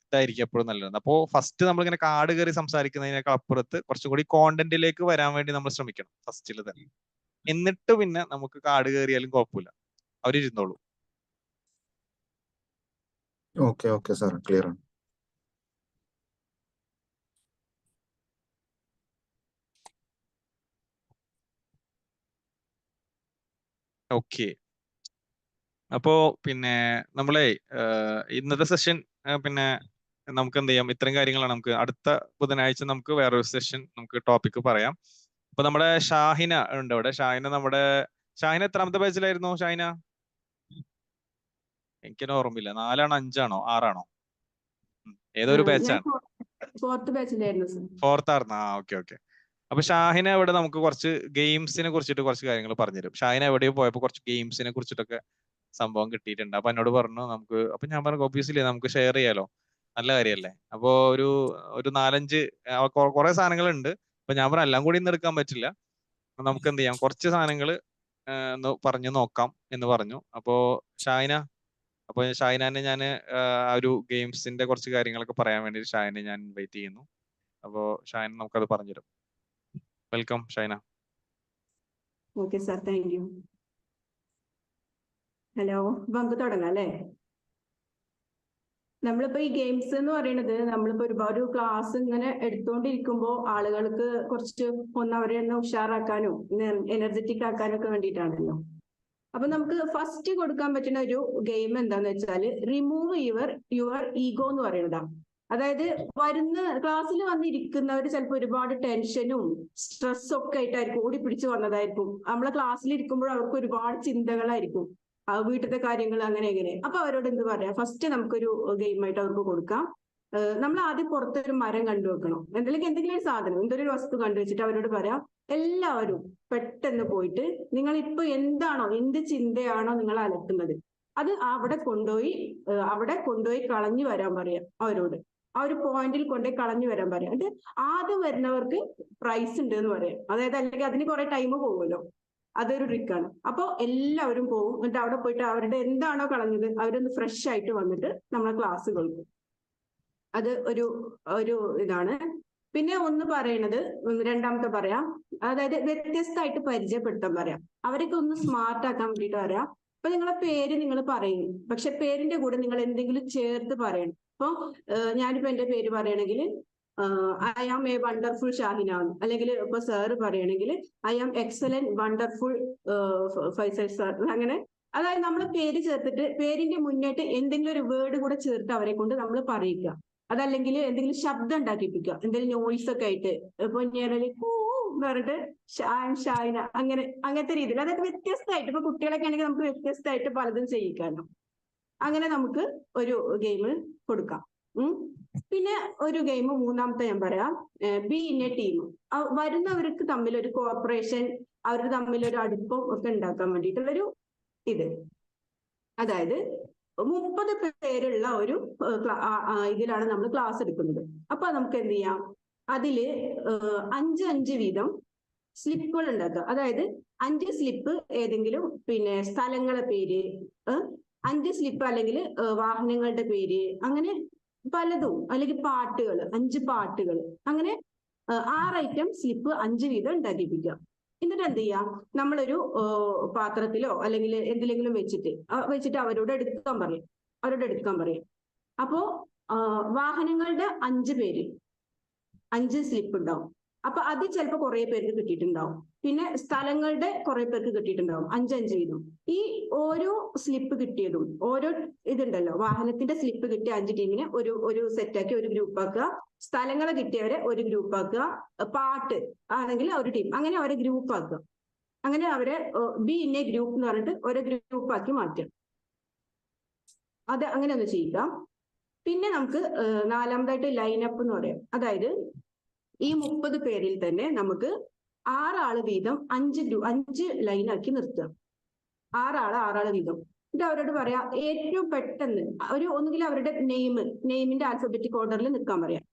[SPEAKER 1] ഇതായിരിക്കും എപ്പോഴും നല്ലത്. അപ്പോൾ ഫസ്റ്റ് നമ്മളിങ്ങനെ കാട് കയറി സംസാരിക്കുന്നതിനേക്കാൾ അപ്പുറത്ത് കുറച്ചും കൂടി കോണ്ടന്റിലേക്ക് വരാൻ വേണ്ടി നമ്മൾ ശ്രമിക്കണം ഫസ്റ്റിൽ തന്നെ. എന്നിട്ട് പിന്നെ നമുക്ക് കാട് കയറിയാലും കുഴപ്പമില്ല, അവരിരുന്നോളൂ.
[SPEAKER 2] ഓക്കെ സാർ, ക്ലിയർ ആണ്.
[SPEAKER 1] ഓക്കെ. അപ്പോ പിന്നെ നമ്മളെ ഇന്നത്തെ സെഷൻ പിന്നെ നമുക്ക് എന്ത് ചെയ്യാം, ഇത്രയും കാര്യങ്ങളാണ്. നമുക്ക് അടുത്ത ബുധനാഴ്ച നമുക്ക് വേറൊരു സെഷൻ നമുക്ക് ടോപ്പിക് പറയാം. അപ്പൊ നമ്മുടെ ഷാഹിന ഉണ്ട് അവിടെ. ഷാഹിന എത്രാമത്തെ ബാച്ചിലായിരുന്നു ഷാഹിന? എനിക്കൊന്നും ഓർമ്മയില്ല. 4ആണോ 5ആണോ 6ആണോ ഏതോ ഒരു ബാച്ചാണ്?
[SPEAKER 5] 4th ബാച്ചിലായിരുന്നു.
[SPEAKER 1] 4th ആയിരുന്നു. ഓക്കെ. അപ്പൊ ഷാഹിന ഇവിടെ നമുക്ക് കുറച്ച് ഗെയിംസിനെ കുറിച്ചിട്ട് കുറച്ച് കാര്യങ്ങൾ പറഞ്ഞുതരും. ഷാഹിന എവിടെയോ പോയപ്പോ കുറച്ച് ഗെയിംസിനെ കുറിച്ചിട്ടൊക്കെ സംഭവം കിട്ടിയിട്ടുണ്ട്. അപ്പൊ എന്നോട് പറഞ്ഞു നമുക്ക്, അപ്പൊ ഞാൻ പറഞ്ഞു ഒബ്വിയസ്ലി നമുക്ക് ഷെയർ ചെയ്യാലോ, നല്ല കാര്യമല്ലേ. അപ്പൊ ഒരു 4-5 കുറെ സാധനങ്ങളുണ്ട്. അപ്പൊ ഞാൻ പറഞ്ഞു എല്ലാം കൂടി ഇന്ന് എടുക്കാൻ പറ്റില്ല, നമുക്ക് എന്ത് ചെയ്യാം, കുറച്ച് സാധനങ്ങൾ ഒന്ന് പറഞ്ഞു നോക്കാം എന്ന് പറഞ്ഞു. അപ്പോ ഷാഹിനാനെ ഞാൻ ആ ഒരു ഗെയിംസിന്റെ കുറച്ച് കാര്യങ്ങളൊക്കെ പറയാൻ വേണ്ടി ഷാഹിനെ ഞാൻ ഇൻവൈറ്റ് ചെയ്യുന്നു. അപ്പോ ഷാഹിന നമുക്കത് പറഞ്ഞുതരും. Welcome Shaina.
[SPEAKER 5] Okay sir, thank you. Hello, അപ്പൊ നമുക്ക് തുടങ്ങാം അല്ലേ? നമ്മളിപ്പോ ഈ ഗെയിംസ് എന്ന് പറയുന്നത് നമ്മളിപ്പോ ഒരുപാട് ക്ലാസ് ഇങ്ങനെ എടുത്തുകൊണ്ടിരിക്കുമ്പോൾ ആളുകൾക്ക് കുറച്ച് അവരെ ഒന്ന് ഉഷാറാക്കാനും എനർജറ്റിക് ആക്കാനും ഒക്കെ വേണ്ടിയിട്ടാണല്ലോ. അപ്പൊ നമുക്ക് ഫസ്റ്റ് കൊടുക്കാൻ പറ്റുന്ന ഒരു ഗെയിം എന്താന്ന് വെച്ചാൽ റിമൂവ് യുവർ ഈഗോ എന്ന് പറയുന്നതാണ്. അതായത് ക്ലാസ്സിൽ വന്നിരിക്കുന്നവർ ചിലപ്പോൾ ഒരുപാട് ടെൻഷനും സ്ട്രെസ്സും ഒക്കെ ആയിട്ടായിരിക്കും ഓടിപ്പിടിച്ച് വന്നതായിരിക്കും. നമ്മളെ ക്ലാസ്സിൽ ഇരിക്കുമ്പോൾ അവർക്ക് ഒരുപാട് ചിന്തകളായിരിക്കും, വീട്ടിലത്തെ കാര്യങ്ങൾ അങ്ങനെ എങ്ങനെ. അപ്പൊ അവരോട് എന്ത് പറയാം, ഫസ്റ്റ് നമുക്കൊരു ഗെയിമായിട്ട് അവർക്ക് കൊടുക്കാം. നമ്മൾ ആദ്യം പുറത്തൊരു മരം കണ്ടുവെക്കണം, എന്തെങ്കിലും ഒരു സാധനം, എന്തൊരു വസ്തു കണ്ടുവച്ചിട്ട് അവരോട് പറയാം, എല്ലാവരും പെട്ടെന്ന് പോയിട്ട് നിങ്ങൾ ഇപ്പൊ എന്ത് ചിന്തയാണോ നിങ്ങൾ അലട്ടുന്നത് അത് അവിടെ കൊണ്ടുപോയി കളഞ്ഞു വരാൻ പറയാം അവരോട്. ആ ഒരു പോയിന്റിൽ കൊണ്ടുപോയി കളഞ്ഞു വരാൻ പറയാം. എന്നിട്ട് ആദ്യം വരുന്നവർക്ക് പ്രൈസ് ഉണ്ട് എന്ന് പറയാം. അതായത് അല്ലെങ്കിൽ അതിന് കുറെ ടൈം പോകുമല്ലോ, അതൊരു ട്രിക്കാണ്. അപ്പൊ എല്ലാവരും പോകും. എന്നിട്ട് അവിടെ പോയിട്ട് അവരുടെ എന്താണോ കളഞ്ഞത് അവരൊന്ന് ഫ്രഷ് ആയിട്ട് വന്നിട്ട് നമ്മളെ ക്ലാസ് കൊടുക്കും. അത് ഒരു ഇതാണ്. പിന്നെ ഒന്ന് പറയണത്, രണ്ടാമത്തെ പറയാം, അതായത് വ്യത്യസ്തമായിട്ട് പരിചയപ്പെടുത്താൻ പറയാം. അവരൊക്കെ ഒന്ന് സ്മാർട്ട് ആക്കാൻ വേണ്ടിയിട്ട് പറയാം. ഇപ്പൊ നിങ്ങളെ പേര് നിങ്ങൾ പറയും, പക്ഷെ പേരിന്റെ കൂടെ നിങ്ങൾ എന്തെങ്കിലും ചേർത്ത് പറയണം. ഇപ്പൊ ഞാനിപ്പോ എന്റെ പേര് പറയണെങ്കിൽ I am a wonderful Shahina, അല്ലെങ്കിൽ ഇപ്പൊ സാറ് പറയണെങ്കിൽ I am excellent wonderful Faisal sir. അങ്ങനെ അതായത് നമ്മൾ പേര് ചേർത്തിട്ട് പേരിന്റെ മുന്നേറ്റ് എന്തെങ്കിലും ഒരു വേർഡ് കൂടെ ചേർത്ത് അവരെ കൊണ്ട് നമ്മൾ പറയിക്കുക. അതല്ലെങ്കിൽ എന്തെങ്കിലും ശബ്ദം ഉണ്ടാക്കിപ്പിക്കുക, എന്തെങ്കിലും നോയ്സ് ഒക്കെ ആയിട്ട്. ഇപ്പൊ ഞാൻ പറഞ്ഞിട്ട് ഷാഹിന അങ്ങനത്തെ രീതിയിൽ, അതായത് വ്യത്യസ്തമായിട്ട്. ഇപ്പൊ കുട്ടികളൊക്കെ ആണെങ്കിൽ നമുക്ക് വ്യത്യസ്തമായിട്ട് പലതും ചെയ്യിക്കാനോ. അങ്ങനെ നമുക്ക് ഒരു ഗെയിം കൊടുക്കാം. പിന്നെ ഒരു ഗെയിം മൂന്നാമത്തെ ഞാൻ പറയാം, ബി ഇൻ എ ടീം. വരുന്നവർക്ക് തമ്മിൽ ഒരു കോർപ്പറേഷൻ, അവർ തമ്മിൽ ഒരു അടുപ്പം ഒക്കെ ഉണ്ടാക്കാൻ വേണ്ടിയിട്ടുള്ളൊരു ഇത്. അതായത് 30 പേരുള്ള ഒരു ഇതിലാണ് നമ്മൾ ക്ലാസ് എടുക്കുന്നത്. അപ്പൊ നമുക്ക് എന്ത് ചെയ്യാം, അതില് 5 വീതം സ്ലിപ്പുകൾ ഉണ്ടാക്കുക. അതായത് 5 സ്ലിപ്പ് ഏതെങ്കിലും പിന്നെ സ്ഥലങ്ങളെ പേര്, 5 സ്ലിപ്പ് അല്ലെങ്കിൽ വാഹനങ്ങളുടെ പേര്, അങ്ങനെ പലതും, അല്ലെങ്കിൽ പാട്ടുകൾ, 5 പാട്ടുകൾ, അങ്ങനെ 6 ഐറ്റം സ്ലിപ്പ് 5 വീതം ഉണ്ടാക്കിപ്പിക്കുക. എന്നിട്ട് എന്ത് ചെയ്യാം, നമ്മളൊരു പാത്രത്തിലോ അല്ലെങ്കിൽ എന്തിലെങ്കിലും വെച്ചിട്ട് അവരോട് എടുക്കാൻ പറയും. അപ്പോ വാഹനങ്ങളുടെ 5 പേര്, 5 സ്ലിപ്പ് ഉണ്ടാവും. അപ്പൊ അത് ചിലപ്പോൾ കുറെ പേർക്ക് കിട്ടിയിട്ടുണ്ടാവും. പിന്നെ സ്ഥലങ്ങളുടെ കുറെ പേർക്ക് കിട്ടിയിട്ടുണ്ടാവും, 5 വീതം. ഈ ഓരോ സ്ലിപ്പ് കിട്ടിയതും, ഓരോ ഇതുണ്ടല്ലോ, വാഹനത്തിന്റെ സ്ലിപ്പ് കിട്ടിയ 5 ടീമിനെ ഒരു സെറ്റാക്കി ഒരു ഗ്രൂപ്പ് ആക്കുക, സ്ഥലങ്ങളെ കിട്ടിയവരെ ഒരു ഗ്രൂപ്പ് ആക്കുക, പാട്ട് ആണെങ്കിൽ ഒരു ടീം, അങ്ങനെ അവരെ ഗ്രൂപ്പ് ആക്കുക. അങ്ങനെ അവരെ ബി ഇൻ എ ഗ്രൂപ്പ് എന്ന് പറഞ്ഞിട്ട് ഒരു ഗ്രൂപ്പ് ആക്കി മാറ്റുക. അത് അങ്ങനെ ഒന്ന് ചെയ്യുക. പിന്നെ നമുക്ക് നാലാമതായിട്ട് ലൈനപ്പ് എന്ന് പറയാം. അതായത് ഈ 30 പേരിൽ തന്നെ നമുക്ക് 6 ആള് വീതം 5 ലൈനാക്കി നിർത്തുക. 6 ആള് വീതം. എന്നിട്ട് അവരോട് പറയാം, ഏറ്റവും പെട്ടെന്ന് ഒന്നുകിൽ അവരുടെ നെയിമിന്റെ ആൽഫബറ്റിക് ഓർഡറിൽ നിൽക്കാൻ പറയാം.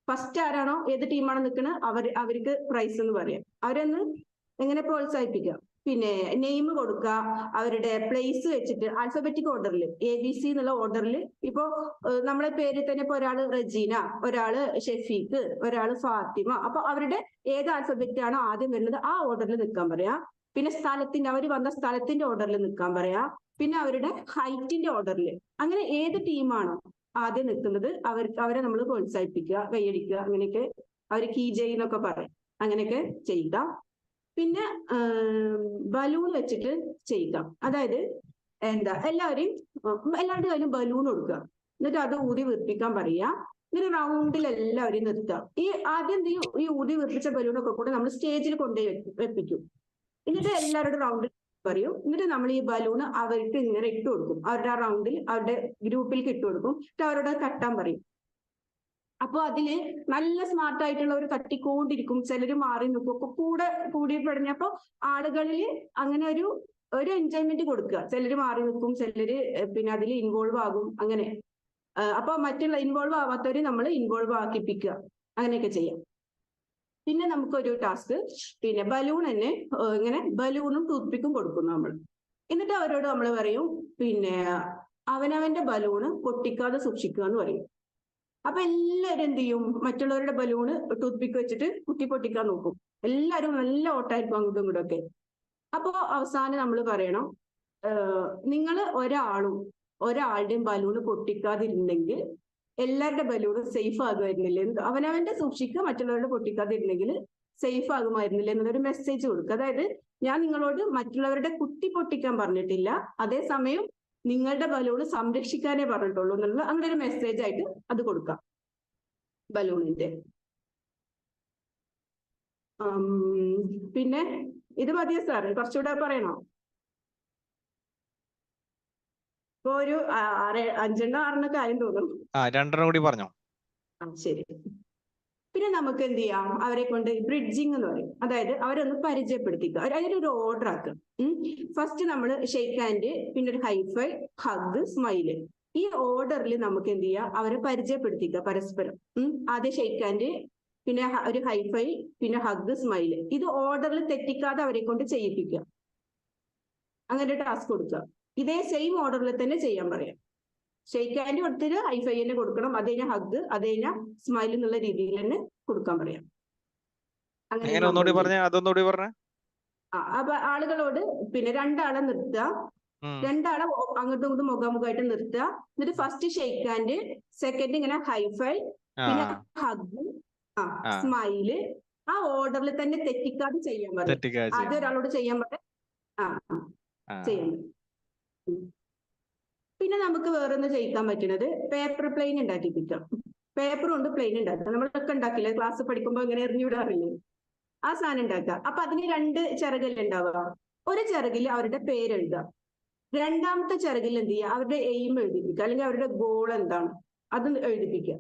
[SPEAKER 5] ഫസ്റ്റ് ആരാണോ, ഏത് ടീമാണോ നിൽക്കുന്നത് അവർക്ക് പ്രൈസ് എന്ന് പറയാം. അവരൊന്ന് എങ്ങനെ പ്രോത്സാഹിപ്പിക്കുക. പിന്നെ നെയിം കൊടുക്കുക, അവരുടെ പ്ലേസ് വെച്ചിട്ട് ആൽഫബറ്റിക് ഓർഡറിൽ ABC എന്നുള്ള ഓർഡറിൽ. ഇപ്പോ നമ്മളെ പേരിൽ തന്നെ ഇപ്പൊ ഒരാള് റജീന, ഒരാള് ഷെഫീഖ്, ഒരാള് ഫാത്തിമ. അപ്പൊ അവരുടെ ഏത് ആൽഫബറ്റ് ആണോ ആദ്യം വരുന്നത് ആ ഓർഡറിൽ നിൽക്കാൻ പറയാം. പിന്നെ അവർ വന്ന സ്ഥലത്തിന്റെ ഓർഡറിൽ നിൽക്കാൻ പറയാം. പിന്നെ അവരുടെ ഹൈറ്റിന്റെ ഓർഡറിൽ. അങ്ങനെ ഏത് ടീമാണോ ആദ്യം നിൽക്കുന്നത് അവരെ നമ്മൾ പ്രോത്സാഹിപ്പിക്കുക, കൈയടിക്കുക. അങ്ങനെയൊക്കെ അവർ കീ എന്നൊക്കെ പറയും. അങ്ങനെയൊക്കെ ചെയ്യുക. പിന്നെ ബലൂൺ വെച്ചിട്ട് ചെയ്യുക. അതായത് എല്ലാവരുടെ കയ്യിലും ബലൂൺ കൊടുക്കുക. എന്നിട്ട് അത് ഊതി വീർപ്പിക്കാൻ പറയുക. എന്നിട്ട് റൗണ്ടിൽ എല്ലാവരെയും നിർത്തുക. ആദ്യം ഈ ഊതി വീർപ്പിച്ച ബലൂണൊക്കെ കൂടെ നമ്മൾ സ്റ്റേജിൽ കൊണ്ടുപോയി വെപ്പിക്കും. എന്നിട്ട് എല്ലാവരുടെ റൗണ്ടിൽ പറയും. എന്നിട്ട് നമ്മൾ ഈ ബലൂണ് അവർക്ക് ഇങ്ങനെ ഇട്ട് കൊടുക്കും. അവരുടെ ആ റൗണ്ടിൽ അവരുടെ ഗ്രൂപ്പിലേക്ക് ഇട്ട് കൊടുക്കും. എന്നിട്ട് അവരോട് തട്ടാൻ പറയും. അപ്പൊ അതില് നല്ല സ്മാർട്ട് ആയിട്ടുള്ളവർ തട്ടിക്കൊണ്ടിരിക്കും, ചിലര് മാറി നിൽക്കും, ഒക്കെ കൂടെ കൂടി പഠിഞ്ഞപ്പോ ആളുകളിൽ അങ്ങനെ ഒരു എൻജോയ്മെന്റ് കൊടുക്കുക. ചിലര് മാറി നിൽക്കും, ചിലര് പിന്നെ അതിൽ ഇൻവോൾവ് ആകും. അങ്ങനെ അപ്പൊ മറ്റുള്ള ഇൻവോൾവ് ആവാത്തവര് നമ്മൾ ഇൻവോൾവ് ആക്കിപ്പിക്കുക, അങ്ങനെയൊക്കെ ചെയ്യാം. പിന്നെ നമുക്കൊരു ടാസ്ക്, പിന്നെ ബലൂൺ തന്നെ ഇങ്ങനെ ബലൂണും ടൂത്ത്പിക്കും കൊടുക്കും നമ്മൾ. എന്നിട്ട് അവരോട് നമ്മൾ പറയും പിന്നെ അവനവന്റെ ബലൂണ് പൊട്ടിക്കാതെ സൂക്ഷിക്കുക എന്ന് പറയും. അപ്പൊ എല്ലാവരും എന്ത് ചെയ്യും, മറ്റുള്ളവരുടെ ബലൂണ് ടൂത്ത്പിക്ക് വെച്ചിട്ട് പൊട്ടിക്കാൻ നോക്കും. എല്ലാവരും നല്ല ഓട്ടായിരിക്കും അങ്ങോട്ടും ഇങ്ങോട്ടും ഒക്കെ. അപ്പോ അവസാനം നമ്മൾ പറയണം, നിങ്ങൾ ഒരാളുടെയും ബലൂണ് പൊട്ടിക്കാതിരുന്നെങ്കിൽ എല്ലാവരുടെ ബലൂണ് സേഫ് ആകുമായിരുന്നില്ലേ, അവനവന്റെ സൂക്ഷിക്കുക, മറ്റുള്ളവരുടെ പൊട്ടിക്കാതിരുന്നെങ്കിൽ സേഫ് ആകുമായിരുന്നില്ല എന്നൊരു മെസ്സേജ് കൊടുക്കുക. അതായത് ഞാൻ നിങ്ങളോട് മറ്റുള്ളവരുടെ കുട്ടി പൊട്ടിക്കാൻ പറഞ്ഞിട്ടില്ല, അതേസമയം നിങ്ങളുടെ ബലൂണ് സംരക്ഷിക്കാനേ പറഞ്ഞിട്ടുള്ളൂ എന്നുള്ള അങ്ങനെ ഒരു മെസ്സേജ് ആയിട്ട് അത് കൊടുക്കാം ബലൂണിന്റെ. പിന്നെ ഇത് മതിയോ സാർ, കുറച്ചുകൂടെ പറയണോ? ഇപ്പൊ ഒരു 5-6 കാര്യം തോന്നും.
[SPEAKER 1] 2 കൂടി പറഞ്ഞോ.
[SPEAKER 5] ശരി. പിന്നെ നമുക്ക് എന്ത് ചെയ്യാം, അവരെ കൊണ്ട് ബ്രിഡ്ജിങ് എന്ന് പറയും. അതായത് അവരൊന്ന് പരിചയപ്പെടുത്തിക്കുക, അതിനൊരു ഓർഡർ ആക്കുക. ഫസ്റ്റ് നമ്മൾ ഷെയ്ക്ക് ഹാൻഡ്, പിന്നെ ഒരു ഹൈഫൈ, ഹഗ്, സ്മൈല്. ഈ ഓർഡറിൽ നമുക്ക് എന്ത് ചെയ്യാം, അവരെ പരിചയപ്പെടുത്തിക്കുക പരസ്പരം. ആദ്യം ഷെയ്ക്ക് ഹാൻഡ്, പിന്നെ ഒരു ഹൈഫൈ, പിന്നെ ഹഗ്, സ്മൈല്. ഇത് ഓർഡറിൽ തെറ്റിക്കാതെ അവരെ കൊണ്ട് ചെയ്യിപ്പിക്കുക. അങ്ങനെ ഒരു ടാസ്ക് കൊടുക്കുക. ഇതേ സെയിം ഓർഡറിൽ തന്നെ ചെയ്യാൻ പറയാം. ഷെയ്ക്ക് ഹാൻഡ് കൊടുത്തിട്ട് ഹൈഫൈ തന്നെ കൊടുക്കണം, അത് കഴിഞ്ഞാൽ ഹഗ്, അത് കഴിഞ്ഞാൽ സ്മൈൽ എന്നുള്ള രീതിയിൽ തന്നെ കൊടുക്കാൻ പറയാം. അങ്ങനെ
[SPEAKER 1] ഒന്നുകൂടി പറഞ്ഞേ, അതൊന്നുകൂടി പറഞ്ഞേ.
[SPEAKER 5] അപ്പൊ ആളുകളോട് പിന്നെ 2 ആളെ നിർത്തുക, 2 ആളെ അങ്ങോട്ടും ഇങ്ങോട്ടും മുഖാമുഖമായിട്ട് നിർത്തുക. എന്നിട്ട് ഫസ്റ്റ് ഷെയ്ക്ക് ഹാൻഡ്, സെക്കൻഡ് ഇങ്ങനെ ഹൈഫൈ, പിന്നെ ഹഗ്, സ്മൈല്. ആ ഓർഡറിൽ തന്നെ തെറ്റിക്കാതെ ചെയ്യാൻ പറയാം. ആദ്യം ഒരാളോട് ചെയ്യാൻ പറയാം, ചെയ്യാൻ. പിന്നെ നമുക്ക് വേറൊന്ന് ചെയ്യിക്കാൻ പറ്റുന്നത് പേപ്പർ പ്ലെയിൻ ഉണ്ടാക്കിപ്പിക്കാം. പേപ്പർ കൊണ്ട് പ്ലെയിൻ ഉണ്ടാക്കുക. നമ്മളൊക്കെ ഉണ്ടാക്കില്ലേ ക്ലാസ് പഠിക്കുമ്പോൾ ഇങ്ങനെ എറിഞ്ഞു വിടാറില്ലേ, ആ സാധനം ഉണ്ടാക്കുക. അപ്പൊ അതിന് 2 ചിറകല്ലേ ഉണ്ടാവുക. ഒരു ചിറകിൽ അവരുടെ പേരെഴുതുക, രണ്ടാമത്തെ ചിറകിൽ എന്ത് ചെയ്യുക, അവരുടെ എയിം എഴുതിപ്പിക്കുക, അല്ലെങ്കിൽ അവരുടെ ഗോൾ എന്താണ് അത് എഴുതിപ്പിക്കുക.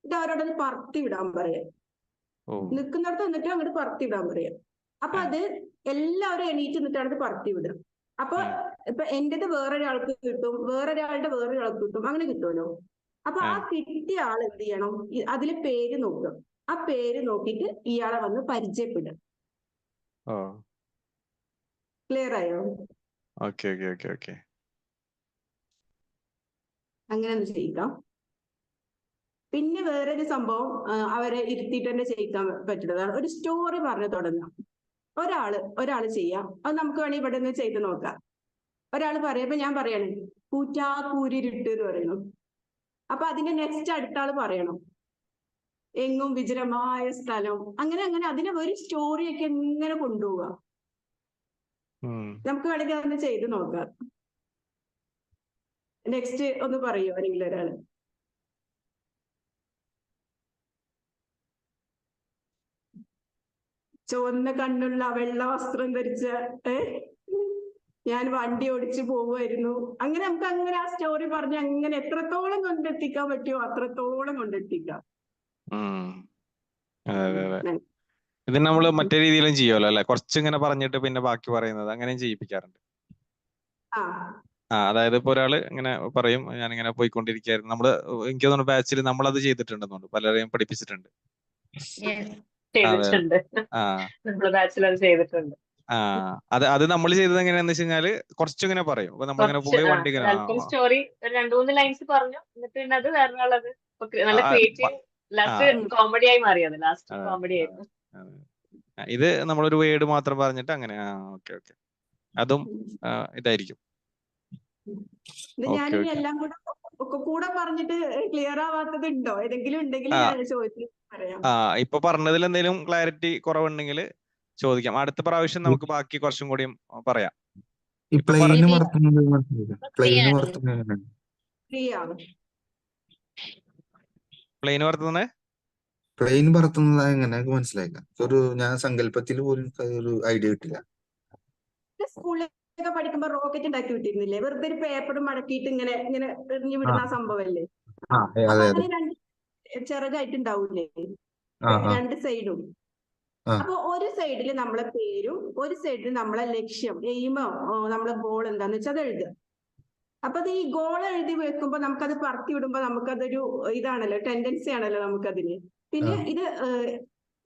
[SPEAKER 5] ഇത് അവരോടത് പറത്തി വിടാൻ പറയാം. നിൽക്കുന്നിടത്ത് എന്നിട്ട് അങ്ങോട്ട് പറത്തി വിടാൻ പറയാം. അപ്പൊ അത് എല്ലാവരും എണീറ്റ് നിന്നിട്ടാണ് അത് പറത്തി വിടുക. അപ്പൊ ഇപ്പൊ എന്റേത് വേറൊരാൾക്ക് കിട്ടും, വേറൊരാളുടെ വേറൊരാൾക്ക് കിട്ടും, അങ്ങനെ കിട്ടുമല്ലോ. അപ്പൊ ആ കിട്ടിയ ആൾ എന്ത് ചെയ്യണം, അതില് പേര് നോക്കുക. ആ പേര് നോക്കിയിട്ട് ഇയാളെ വന്ന് പരിചയപ്പെടുക. ക്ലിയർ ആയോ? അങ്ങനെ ഒന്ന് ചെയ്യിക്കാം. പിന്നെ വേറൊരു സംഭവം അവരെ ഇരുത്തിയിട്ട് തന്നെ ചെയ്യിക്കാൻ പറ്റുന്നതാണ്, ഒരു സ്റ്റോറി പറഞ്ഞു തുടങ്ങാം. ഒരാള് ചെയ്യാം. അത് നമുക്ക് വേണമെങ്കിൽ ഇവിടെ നിന്ന് ചെയ്ത് നോക്കാം. ഒരാൾ പറയുമ്പോ ഞാൻ പറയണേ കൂറ്റാക്കൂരിരുട്ട് എന്ന് പറയുന്നു. അപ്പൊ അതിന്റെ നെക്സ്റ്റ് അടുത്ത ആള് പറയണം എങ്ങും വിജനമായ സ്ഥലം. അങ്ങനെ അതിനെ ഒരു സ്റ്റോറിയൊക്കെ എങ്ങനെ കൊണ്ടുപോവുക. നമുക്ക് വേണമെങ്കിൽ അതൊന്ന് ചെയ്ത് നോക്കാം. നെക്സ്റ്റ് ഒന്ന് പറയൂ ആരെങ്കിലും ഒരാള്. ചുവന്ന കണ്ണുള്ള വെള്ള വസ്ത്രം ധരിച്ച ഞാൻ വണ്ടി ഓടിച്ചു പോവുമായിരുന്നു. അങ്ങനെ നമുക്ക് അങ്ങനെ ആ സ്റ്റോറി പറഞ്ഞ് അങ്ങനെ എത്രത്തോളം കൊണ്ടെത്തിക്കാൻ പറ്റുമോ അത്രത്തോളം കൊണ്ടെത്തിക്കാം.
[SPEAKER 1] ഇത് നമ്മള് മറ്റേ രീതിയിലും ചെയ്യുമല്ലോ അല്ലെ, കുറച്ചിങ്ങനെ പറഞ്ഞിട്ട് പിന്നെ ബാക്കി പറയുന്നത് അങ്ങനെയും ചെയ്യിപ്പിക്കാറുണ്ട്. അതായത് ഇപ്പൊ ഒരാള് ഇങ്ങനെ പറയും ഞാനിങ്ങനെ പോയിക്കൊണ്ടിരിക്കുകയായിരുന്നു. നമ്മള് എനിക്ക് തോന്നുന്നു ബാച്ചിൽ നമ്മളത് ചെയ്തിട്ടുണ്ടെന്നുണ്ട്, പലരെയും പഠിപ്പിച്ചിട്ടുണ്ട്. അത് നമ്മൾ ചെയ്തത് എങ്ങനെയാന്ന് വെച്ച് കഴിഞ്ഞാല് കുറച്ചിങ്ങനെ പറയും. അപ്പൊ നമ്മളിങ്ങനെ പോയി വണ്ടി
[SPEAKER 3] സ്റ്റോറി 2-3 ലൈൻസ് പറഞ്ഞു, എന്നിട്ട് പിന്നെ അത് വേറൊരാളത് നല്ല ക്രിയേറ്റീവ് കോമഡി ആയി മാറിയത്. ലാസ്റ്റ് കോമഡി ആയിരുന്നു.
[SPEAKER 1] ഇത് നമ്മളൊരു വേർഡ് മാത്രം പറഞ്ഞിട്ട് അങ്ങനെ. ഓക്കെ അതും ഇതായിരിക്കും.
[SPEAKER 5] എല്ലാം കൂടെ പറഞ്ഞിട്ട് ക്ലിയർ ആവാത്തത് ഉണ്ടോ? ഏതെങ്കിലും ഉണ്ടെങ്കിൽ പറയാം.
[SPEAKER 1] ഇപ്പൊ പറഞ്ഞതിൽ എന്തെങ്കിലും ക്ലാരിറ്റി കുറവുണ്ടെങ്കിൽ ചോദിക്കാം. അടുത്ത പ്രാവശ്യം നമുക്ക് ബാക്കി കുറച്ചും കൂടി പറയാം.
[SPEAKER 2] പ്ലെയിൻ പറത്തുന്നത് എങ്ങനെ മനസ്സിലായില്ല. ഞാൻ സങ്കല്പത്തിൽ പോലും ഒരു ഐഡിയ കിട്ടില്ല.
[SPEAKER 5] സ്കൂളിലൊക്കെ പഠിക്കുമ്പോ റോക്കറ്റ് ഉണ്ടാക്കി വിട്ടിരുന്നില്ലേ, വെറുതെ ഒരു പേപ്പർ മടക്കിയിട്ട് ഇങ്ങനെ എറിഞ്ഞു വിടുന്ന സംഭവല്ലേ. ചെറുതായിട്ടുണ്ടാവൂലേ
[SPEAKER 2] ആ ആ
[SPEAKER 5] രണ്ട് സൈഡും.
[SPEAKER 2] ആ
[SPEAKER 5] അപ്പൊ ഒരു സൈഡിൽ നമ്മളെ പേരും ഒരു സൈഡിൽ നമ്മളെ ലക്ഷ്യം എയിമോ നമ്മളെ ഗോൾ എന്താന്ന് വെച്ചാൽ അത് എഴുതുക. അപ്പൊ അത് ഈ ഗോൾ എഴുതി വെക്കുമ്പോ നമുക്കത് പറത്തി വിടുമ്പോ നമുക്കതൊരു ഇതാണല്ലോ, ടെൻഡൻസി ആണല്ലോ നമുക്കതിന്. പിന്നെ ഇത്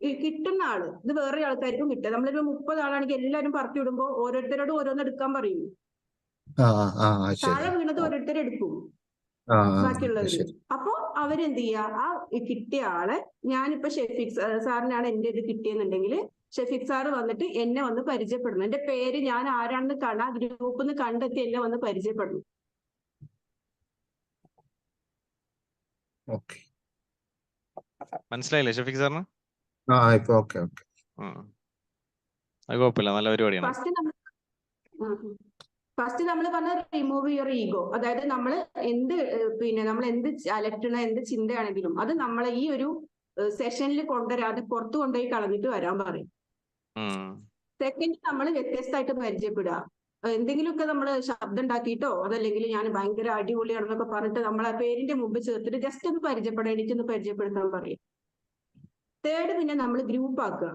[SPEAKER 5] ഈ കിട്ടുന്ന ആള് ഇത് വേറെ ആൾക്കാർക്കും കിട്ടുക. നമ്മളിപ്പോ 30 ആളാണെങ്കിൽ എല്ലാവരും പറത്തി വിടുമ്പോ ഓരോരുത്തരോടും ഓരോന്ന് എടുക്കാൻ പറയും.
[SPEAKER 2] ആ ആ ശരി.
[SPEAKER 5] താഴെ വീണത് ഓരോരുത്തരെടുക്കും
[SPEAKER 2] ആ
[SPEAKER 5] ബാക്കിയുള്ളവര്.
[SPEAKER 2] ശരി.
[SPEAKER 5] അപ്പൊ അവരെന്ത് ചെയ്യാ, ആ കിട്ടിയ ആളെ, ഞാനിപ്പോ ഷെഫീഖ് സാറിനാണ് എന്റെ ഇത് കിട്ടിയെന്നുണ്ടെങ്കിൽ ഷെഫീഖ് സാറ് വന്നിട്ട് എന്നെ വന്ന് പരിചയപ്പെടണം. എന്റെ പേര് ഞാൻ ആരാണെന്ന് കാണാൻ ഗ്രൂപ്പിൽ നിന്ന് കണ്ടെത്തി എന്നെ വന്ന് പരിചയപ്പെടണം.
[SPEAKER 2] ഓക്കെ.
[SPEAKER 1] മനസ്സിലായില്ലേ ഷഫീഖ് സാറിന്?
[SPEAKER 2] ആ ഇപ്പൊ ഓക്കെ ഓക്കെ.
[SPEAKER 1] അത് കുഴപ്പമില്ല, നല്ല പരിപാടിയാണ്.
[SPEAKER 5] ഫസ്റ്റ് നമ്മൾ പറഞ്ഞ റിമൂവ് യുവർ ഈഗോ. അതായത് നമ്മൾ എന്ത് നമ്മൾ എന്ത് അലട്ടണ എന്ത് ചിന്തയാണെങ്കിലും അത് നമ്മളെ ഈ ഒരു സെഷനിൽ കൊണ്ടുവരാതെ പുറത്തു കൊണ്ടുപോയി കളഞ്ഞിട്ട് വരാൻ പറയും. സെക്കൻഡ്, നമ്മൾ വ്യത്യസ്തമായിട്ട് പരിചയപ്പെടുക. എന്തെങ്കിലുമൊക്കെ നമ്മൾ ശബ്ദം ഉണ്ടാക്കിയിട്ടോ അതല്ലെങ്കിൽ ഞാൻ ഭയങ്കര അടിപൊളിയാണെന്നൊക്കെ പറഞ്ഞിട്ട് നമ്മളെ പേരിന്റെ മുമ്പ് ചേർത്തിട്ട് ജസ്റ്റ് ഒന്ന് പരിചയപ്പെടാൻ, എനിക്കൊന്ന് പരിചയപ്പെടുത്താൻ പറയും. തേർഡ്, പിന്നെ നമ്മൾ ഗ്രൂപ്പ് ആക്കുക.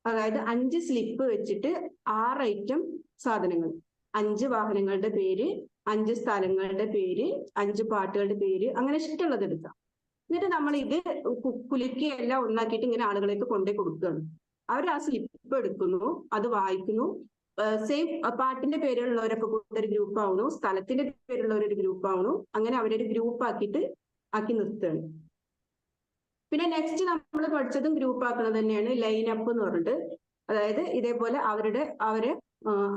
[SPEAKER 5] അതായത് 5 സ്ലിപ്പ് വെച്ചിട്ട് 6 ഐറ്റം സാധനങ്ങൾ, 5 വാഹനങ്ങളുടെ പേര്, 5 സ്ഥലങ്ങളുടെ പേര്, 5 പാട്ടുകളുടെ പേര്, അങ്ങനെ ഇഷ്ടമുള്ളത് എടുക്കാം. എന്നിട്ട് നമ്മൾ ഇത് കുലുക്കി എല്ലാം ഒന്നാക്കിയിട്ട് ഇങ്ങനെ ആളുകളേക്ക് കൊണ്ടുപോയി കൊടുക്കുകയാണ്. അവർ ആ സ്ലിപ്പ് എടുക്കുന്നു, അത് വായിക്കുന്നു. സെയിം പാട്ടിന്റെ പേരുള്ളവരൊക്കെ കൂടെ ഒരു ഗ്രൂപ്പ് ആവണു, സ്ഥലത്തിന്റെ പേരുള്ളവരൊരു ഗ്രൂപ്പ് ആവണു. അങ്ങനെ അവരൊരു ഗ്രൂപ്പ് ആക്കി നിർത്തുകയാണ്. പിന്നെ നെക്സ്റ്റ് നമ്മൾ പഠിച്ചതും ഗ്രൂപ്പ് ആക്കുന്നത് തന്നെയാണ് ലൈൻ അപ്പ് എന്ന് പറഞ്ഞിട്ട്. അതായത് ഇതേപോലെ അവരെ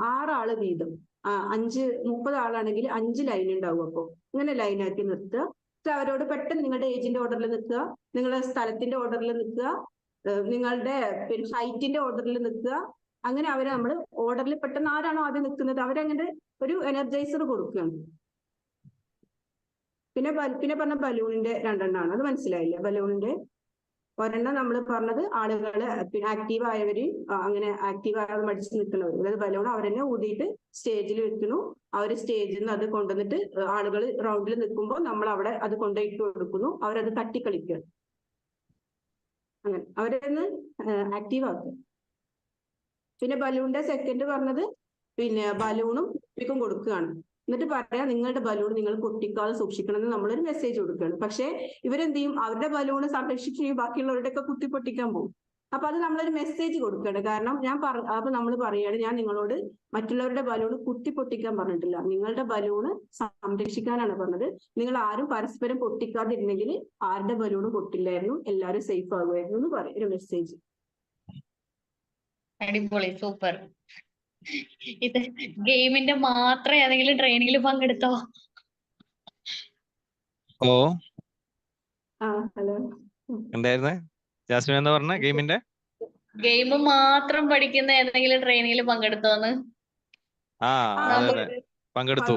[SPEAKER 5] 6 ആള് വീതം 30 ആളാണെങ്കിൽ 5 ലൈൻ ഉണ്ടാവും. അപ്പോൾ ഇങ്ങനെ ലൈനാക്കി നിർത്തുക. അവരോട് പെട്ടെന്ന് നിങ്ങളുടെ ഏജിന്റെ ഓർഡറിൽ നിൽക്കുക, നിങ്ങളുടെ സ്ഥലത്തിന്റെ ഓർഡറിൽ നിൽക്കുക, നിങ്ങളുടെ ഹൈറ്റിന്റെ ഓർഡറിൽ നിൽക്കുക. അങ്ങനെ അവരെ നമ്മൾ ഓർഡറിൽ പെട്ടെന്ന് ആരാണോ ആദ്യം നിൽക്കുന്നത് അവരങ്ങനെ ഒരു എനർജൈസർ കൊടുക്കുകയാണ്. പിന്നെ പറഞ്ഞ ബലൂണിന്റെ 2 എണ്ണമാണ്. അത് മനസ്സിലായില്ല? ബലൂണിന്റെ ഒരെണ്ണം നമ്മൾ പറഞ്ഞത് ആളുകള് ആക്റ്റീവ് ആയവര്, അങ്ങനെ ആക്റ്റീവ് ആകാതെ മടിച്ചു നിൽക്കുന്നവർ, അതായത് ബലൂൺ അവരെന്നെ ഊതിയിട്ട് സ്റ്റേജിൽ വെക്കുന്നു. അവർ സ്റ്റേജിൽ നിന്ന് അത് കൊണ്ടുവന്നിട്ട് ആളുകൾ റൗണ്ടിൽ നിൽക്കുമ്പോൾ നമ്മൾ അവിടെ അത് കൊണ്ടുപോയിട്ട് കൊടുക്കുന്നു. അവരത് തട്ടിക്കളിക്കുക. അങ്ങനെ അവരൊന്ന് ആക്റ്റീവ് ആക്കുക. പിന്നെ ബലൂണിന്റെ സെക്കൻഡ് പറഞ്ഞത് ബലൂണും കുപ്പിക്കും കൊടുക്കുകയാണ്. എന്നിട്ട് പറയാം നിങ്ങളുടെ ബലൂൺ നിങ്ങൾ പൊട്ടിക്കാതെ സൂക്ഷിക്കണം എന്ന് നമ്മളൊരു മെസ്സേജ് കൊടുക്കുകയാണ്. പക്ഷെ ഇവരെന്ത് ചെയ്യും, അവരുടെ ബലൂണ് സംരക്ഷിക്കുകയും ബാക്കിയുള്ളവരുടെ ഒക്കെ കുത്തി പൊട്ടിക്കാൻ പോകും. അപ്പൊ അത് നമ്മളൊരു മെസ്സേജ് കൊടുക്കുകയാണ്. കാരണം അപ്പൊ നമ്മൾ പറയുകയാണ്, ഞാൻ നിങ്ങളോട് മറ്റുള്ളവരുടെ ബലൂണ് കുത്തി പൊട്ടിക്കാൻ പറഞ്ഞിട്ടില്ല, നിങ്ങളുടെ ബലൂണ് സംരക്ഷിക്കാനാണ് പറഞ്ഞത്. നിങ്ങൾ ആരും പരസ്പരം പൊട്ടിക്കാതിരുന്നെങ്കിൽ ആരുടെ ബലൂണ് പൊട്ടില്ലായിരുന്നു, എല്ലാവരും സേഫ് ആകുമായിരുന്നു എന്ന് പറയും, ഒരു മെസ്സേജ്.
[SPEAKER 4] അടിപൊളി, സൂപ്പർ. ഇത് ഗെയിമിന്റെ മാത്രം ഏതെങ്കിലും ട്രെയിനിങ്ങിൽ പങ്കെടുത്തോ?
[SPEAKER 1] ഓ
[SPEAKER 5] ഹലോ,
[SPEAKER 1] എന്തായിരുന്നേ ജാസ്മിൻ എന്താ പറഞ്ഞ? ഗെയിമിന്റെ
[SPEAKER 4] ഗെയിം മാത്രം പഠിക്കുന്ന ഏതെങ്കിലും ട്രെയിനിങ്ങിൽ പങ്കെടുത്തോന്ന്?
[SPEAKER 1] അതെ പങ്കെടുത്തു.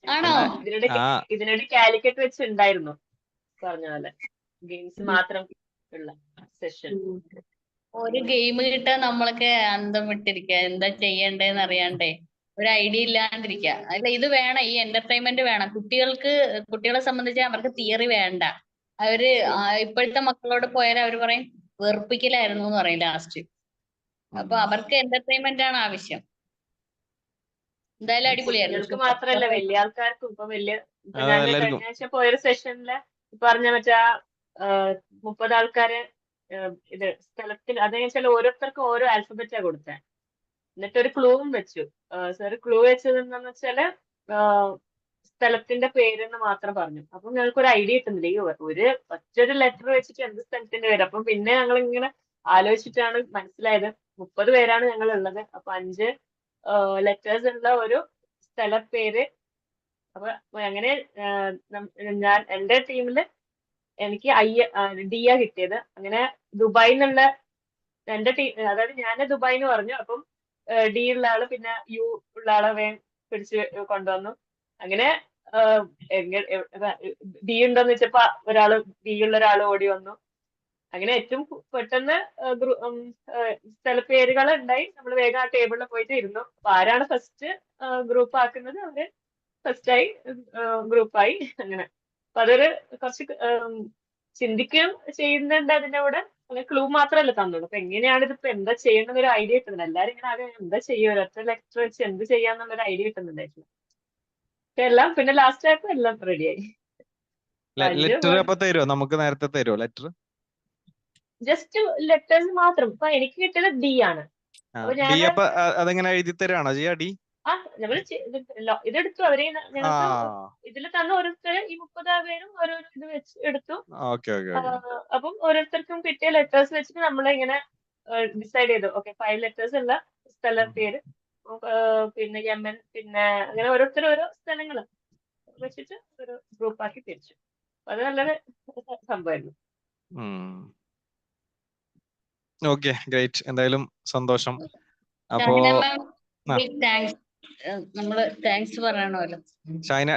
[SPEAKER 4] ആണോ?
[SPEAKER 3] ഇതിനിടെ കാലിക്കറ്റ് വെച്ചുണ്ടായിരുന്നു പറഞ്ഞ പോലെ ഗെയിംസ് മാത്രം ഉള്ള സെഷൻ.
[SPEAKER 4] ഒരു ഗെയിം കിട്ടാൻ നമ്മളൊക്കെ അന്തം വിട്ടിരിക്കുക, എന്താ ചെയ്യണ്ടേന്ന് അറിയാണ്ടേ, ഒരു ഐഡിയ ഇല്ലാണ്ടിരിക്കുക. അല്ല, ഇത് വേണം, ഈ എന്റർടൈൻമെന്റ് വേണം. കുട്ടികളെ സംബന്ധിച്ച് അവർക്ക് തിയറി വേണ്ട. അവര് ഇപ്പോഴത്തെ മക്കളോട് പോയാൽ അവര് പറയും വെറുപ്പിക്കലായിരുന്നു എന്ന് പറയും ലാസ്റ്റ്. അപ്പൊ അവർക്ക് എന്റർടൈൻമെന്റ് ആണ് ആവശ്യം. എന്തായാലും അടിപൊളിയായിരുന്നു.
[SPEAKER 3] കുട്ടികൾക്ക് മാത്രല്ല വലിയ ആൾക്കാർക്കും. ഇപ്പൊ ഞാൻ കഴിഞ്ഞ ആഴ്ച പോയൊരു സെഷനില് പറഞ്ഞ മറ്റേ 30 ആൾക്കാര് ഇത് സ്ഥലത്തിൽ, അതെന്ന് വെച്ചാൽ ഓരോരുത്തർക്കും ഓരോ ആൽഫബറ്റാ കൊടുത്തേ. എന്നിട്ട് ഒരു ക്ലൂവും വെച്ചു. സാർ ക്ലൂ വെച്ചത് എന്താന്ന് വെച്ചാല് സ്ഥലത്തിന്റെ പേരെന്ന് മാത്രം പറഞ്ഞു. അപ്പൊ ഞങ്ങൾക്കൊരു ഐഡിയ കിട്ടുന്നില്ല, ഈ ഒറ്റൊരു ലെറ്റർ വെച്ചിട്ട് എന്ത് സ്ഥലത്തിന്റെ പേര്. അപ്പം പിന്നെ ഞങ്ങൾ ഇങ്ങനെ ആലോചിച്ചിട്ടാണ് മനസ്സിലായത് 30 പേരാണ് ഞങ്ങൾ ഉള്ളത്. അപ്പൊ 5 ലെറ്റേഴ്സ് ഉള്ള ഒരു സ്ഥലപ്പേര്. അപ്പൊ അങ്ങനെ ഞാൻ എന്റെ ടീമില് എനിക്ക് ഡിയാ കിട്ടിയത്. അങ്ങനെ ദുബായിൽ നിന്നുള്ള എന്റെ ടീം, അതായത് ഞാൻ ദുബായ് എന്ന് പറഞ്ഞു. അപ്പം ഡി ഉള്ള ആള് പിന്നെ യു ഉള്ള ആളെ വേഗം പിടിച്ച് കൊണ്ടുവന്നു. അങ്ങനെ ഡി ഉണ്ടോന്ന് വെച്ചപ്പോ ഡി ഉള്ള ഒരാൾ ഓടി വന്നു. അങ്ങനെ ഏറ്റവും പെട്ടെന്ന് സ്ഥലപ്പേരുകൾ ഉണ്ടായി. നമ്മൾ വേഗം ആ ടേബിളിൽ പോയിട്ട് ഇരുന്നു. അപ്പൊ ആരാണ് ഫസ്റ്റ് ഗ്രൂപ്പ് ആക്കുന്നത് അവര് ഫസ്റ്റായി ഗ്രൂപ്പായി. അങ്ങനെ അപ്പൊ അതൊരു കുറച്ച് ചിന്തിക്കുകയും ചെയ്യുന്നുണ്ട് അതിന്റെ കൂടെ. അങ്ങനെ ക്ലൂ മാത്രമല്ല തന്നുള്ളൂ. അപ്പൊ എങ്ങനെയാണ് ഇതിപ്പോ എന്താ ചെയ്യേണ്ട ഒരു ഐഡിയ കിട്ടുന്നില്ല. എല്ലാരും ഇങ്ങനെ ആകെ എന്താ ചെയ്യുക, ഒരൊറ്റ ലെറ്റർ വെച്ച് എന്ത് ചെയ്യാന്നുള്ളൊരു ഐഡിയ കിട്ടുന്നുണ്ടായിട്ടില്ല. പക്ഷെ എല്ലാം പിന്നെ ലാസ്റ്റ് ആയപ്പോ എല്ലാം റെഡിയായി.
[SPEAKER 1] ലെറ്റർ അപ്പൊ തരുമോ? നമുക്ക് നേരത്തെ തരുമോ ലെറ്റർ?
[SPEAKER 3] ജസ്റ്റ് ലെറ്റേഴ്സ് മാത്രം. ഇപ്പൊ എനിക്ക് കിട്ടിയത് ഡി ആണ്. അപ്പൊ
[SPEAKER 1] ഡി
[SPEAKER 3] ഞാന്
[SPEAKER 1] അപ്പൊ അതെങ്ങനെ എഴുതി തരാണോ ചെയ്യാ? ഡി
[SPEAKER 3] നമ്മള് ഇതെടുത്തു. അവരെ ഞങ്ങൾക്ക് ഇതിൽ തന്ന ഓരോരുത്തർ ഈ 30 പേരും ഓരോ ഇത് വെച്ച് എടുത്തു.
[SPEAKER 1] Okay okay okay.
[SPEAKER 3] അപ്പം ഓരോരുത്തർക്കും കിട്ടിയ ലെറ്റേഴ്സ് വെച്ചിട്ട് നമ്മളിങ്ങനെ ഡിസൈഡ് ചെയ്തു. ഓക്കെ 5 ലെറ്റേഴ്സ് ഉള്ള സ്ഥല പേര്, പിന്നെ യമൻ, പിന്നെ അങ്ങനെ ഓരോരുത്തർ ഓരോ സ്ഥലങ്ങൾ വെച്ചിട്ട് ഒരു ഗ്രൂപ്പ് ആക്കി തിരിച്ചു. അത് നല്ലൊരു സംഭവമായിരുന്നു.
[SPEAKER 1] Okay great. എന്തായാലും സന്തോഷം. അപ്പോ
[SPEAKER 4] ബിഗ് താങ്ക്സ്. നമ്മള് താങ്ക്സ് പറയണമല്ലോ.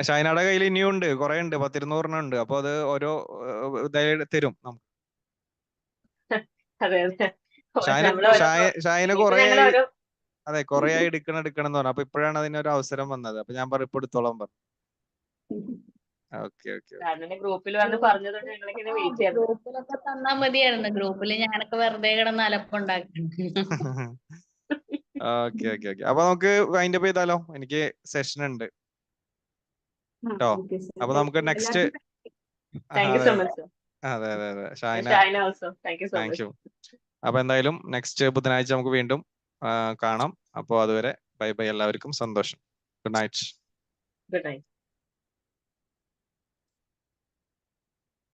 [SPEAKER 1] ഷൈനയുടെ കയ്യിൽ ഇനിയും ഉണ്ട്, കുറെ ഉണ്ട്, 10-200 ഉണ്ട്. അപ്പൊ അത് ഓരോ ഇതായി തരും നമുക്ക്.
[SPEAKER 3] അതെ അതെ.
[SPEAKER 1] ഷൈന കുറെ ആയി എടുക്കണം എന്ന് പറഞ്ഞു. അപ്പൊ ഇപ്പോഴാണ് അതിനൊരു അവസരം വന്നത്. അപ്പൊ ഞാൻ പറഞ്ഞു ഇപ്പൊ എടുത്തോളാൻ പറഞ്ഞു. Okay okay.
[SPEAKER 3] ഗ്രൂപ്പിൽ വന്ന് പറഞ്ഞതുകൊണ്ട് ഞങ്ങളിങ്ങനെ വെയിറ്റ് ചെയ്യാം.
[SPEAKER 4] ഗ്രൂപ്പിലൊക്കെ തന്നാ മതിയായിരുന്നു. ഗ്രൂപ്പിൽ ഞാനൊക്കെ വെറുതെ കിടന്ന് അലപ്പുണ്ടാക്കി.
[SPEAKER 1] Okay okay okay. അപ്പൊ നമുക്ക് വൈൻഡ് അപ്പ് ചെയ്താലോ? എനിക്ക് സെഷൻ ഉണ്ട് കേട്ടോ. അപ്പൊ നമുക്ക് നെക്സ്റ്റ്. അതെ അതെ അതെ ഷൈന, താങ്ക് യു. അപ്പൊ എന്തായാലും നെക്സ്റ്റ് ബുധനാഴ്ച നമുക്ക് വീണ്ടും കാണാം. അപ്പൊ അതുവരെ ബൈ ബൈ. എല്ലാവർക്കും സന്തോഷം. Good night.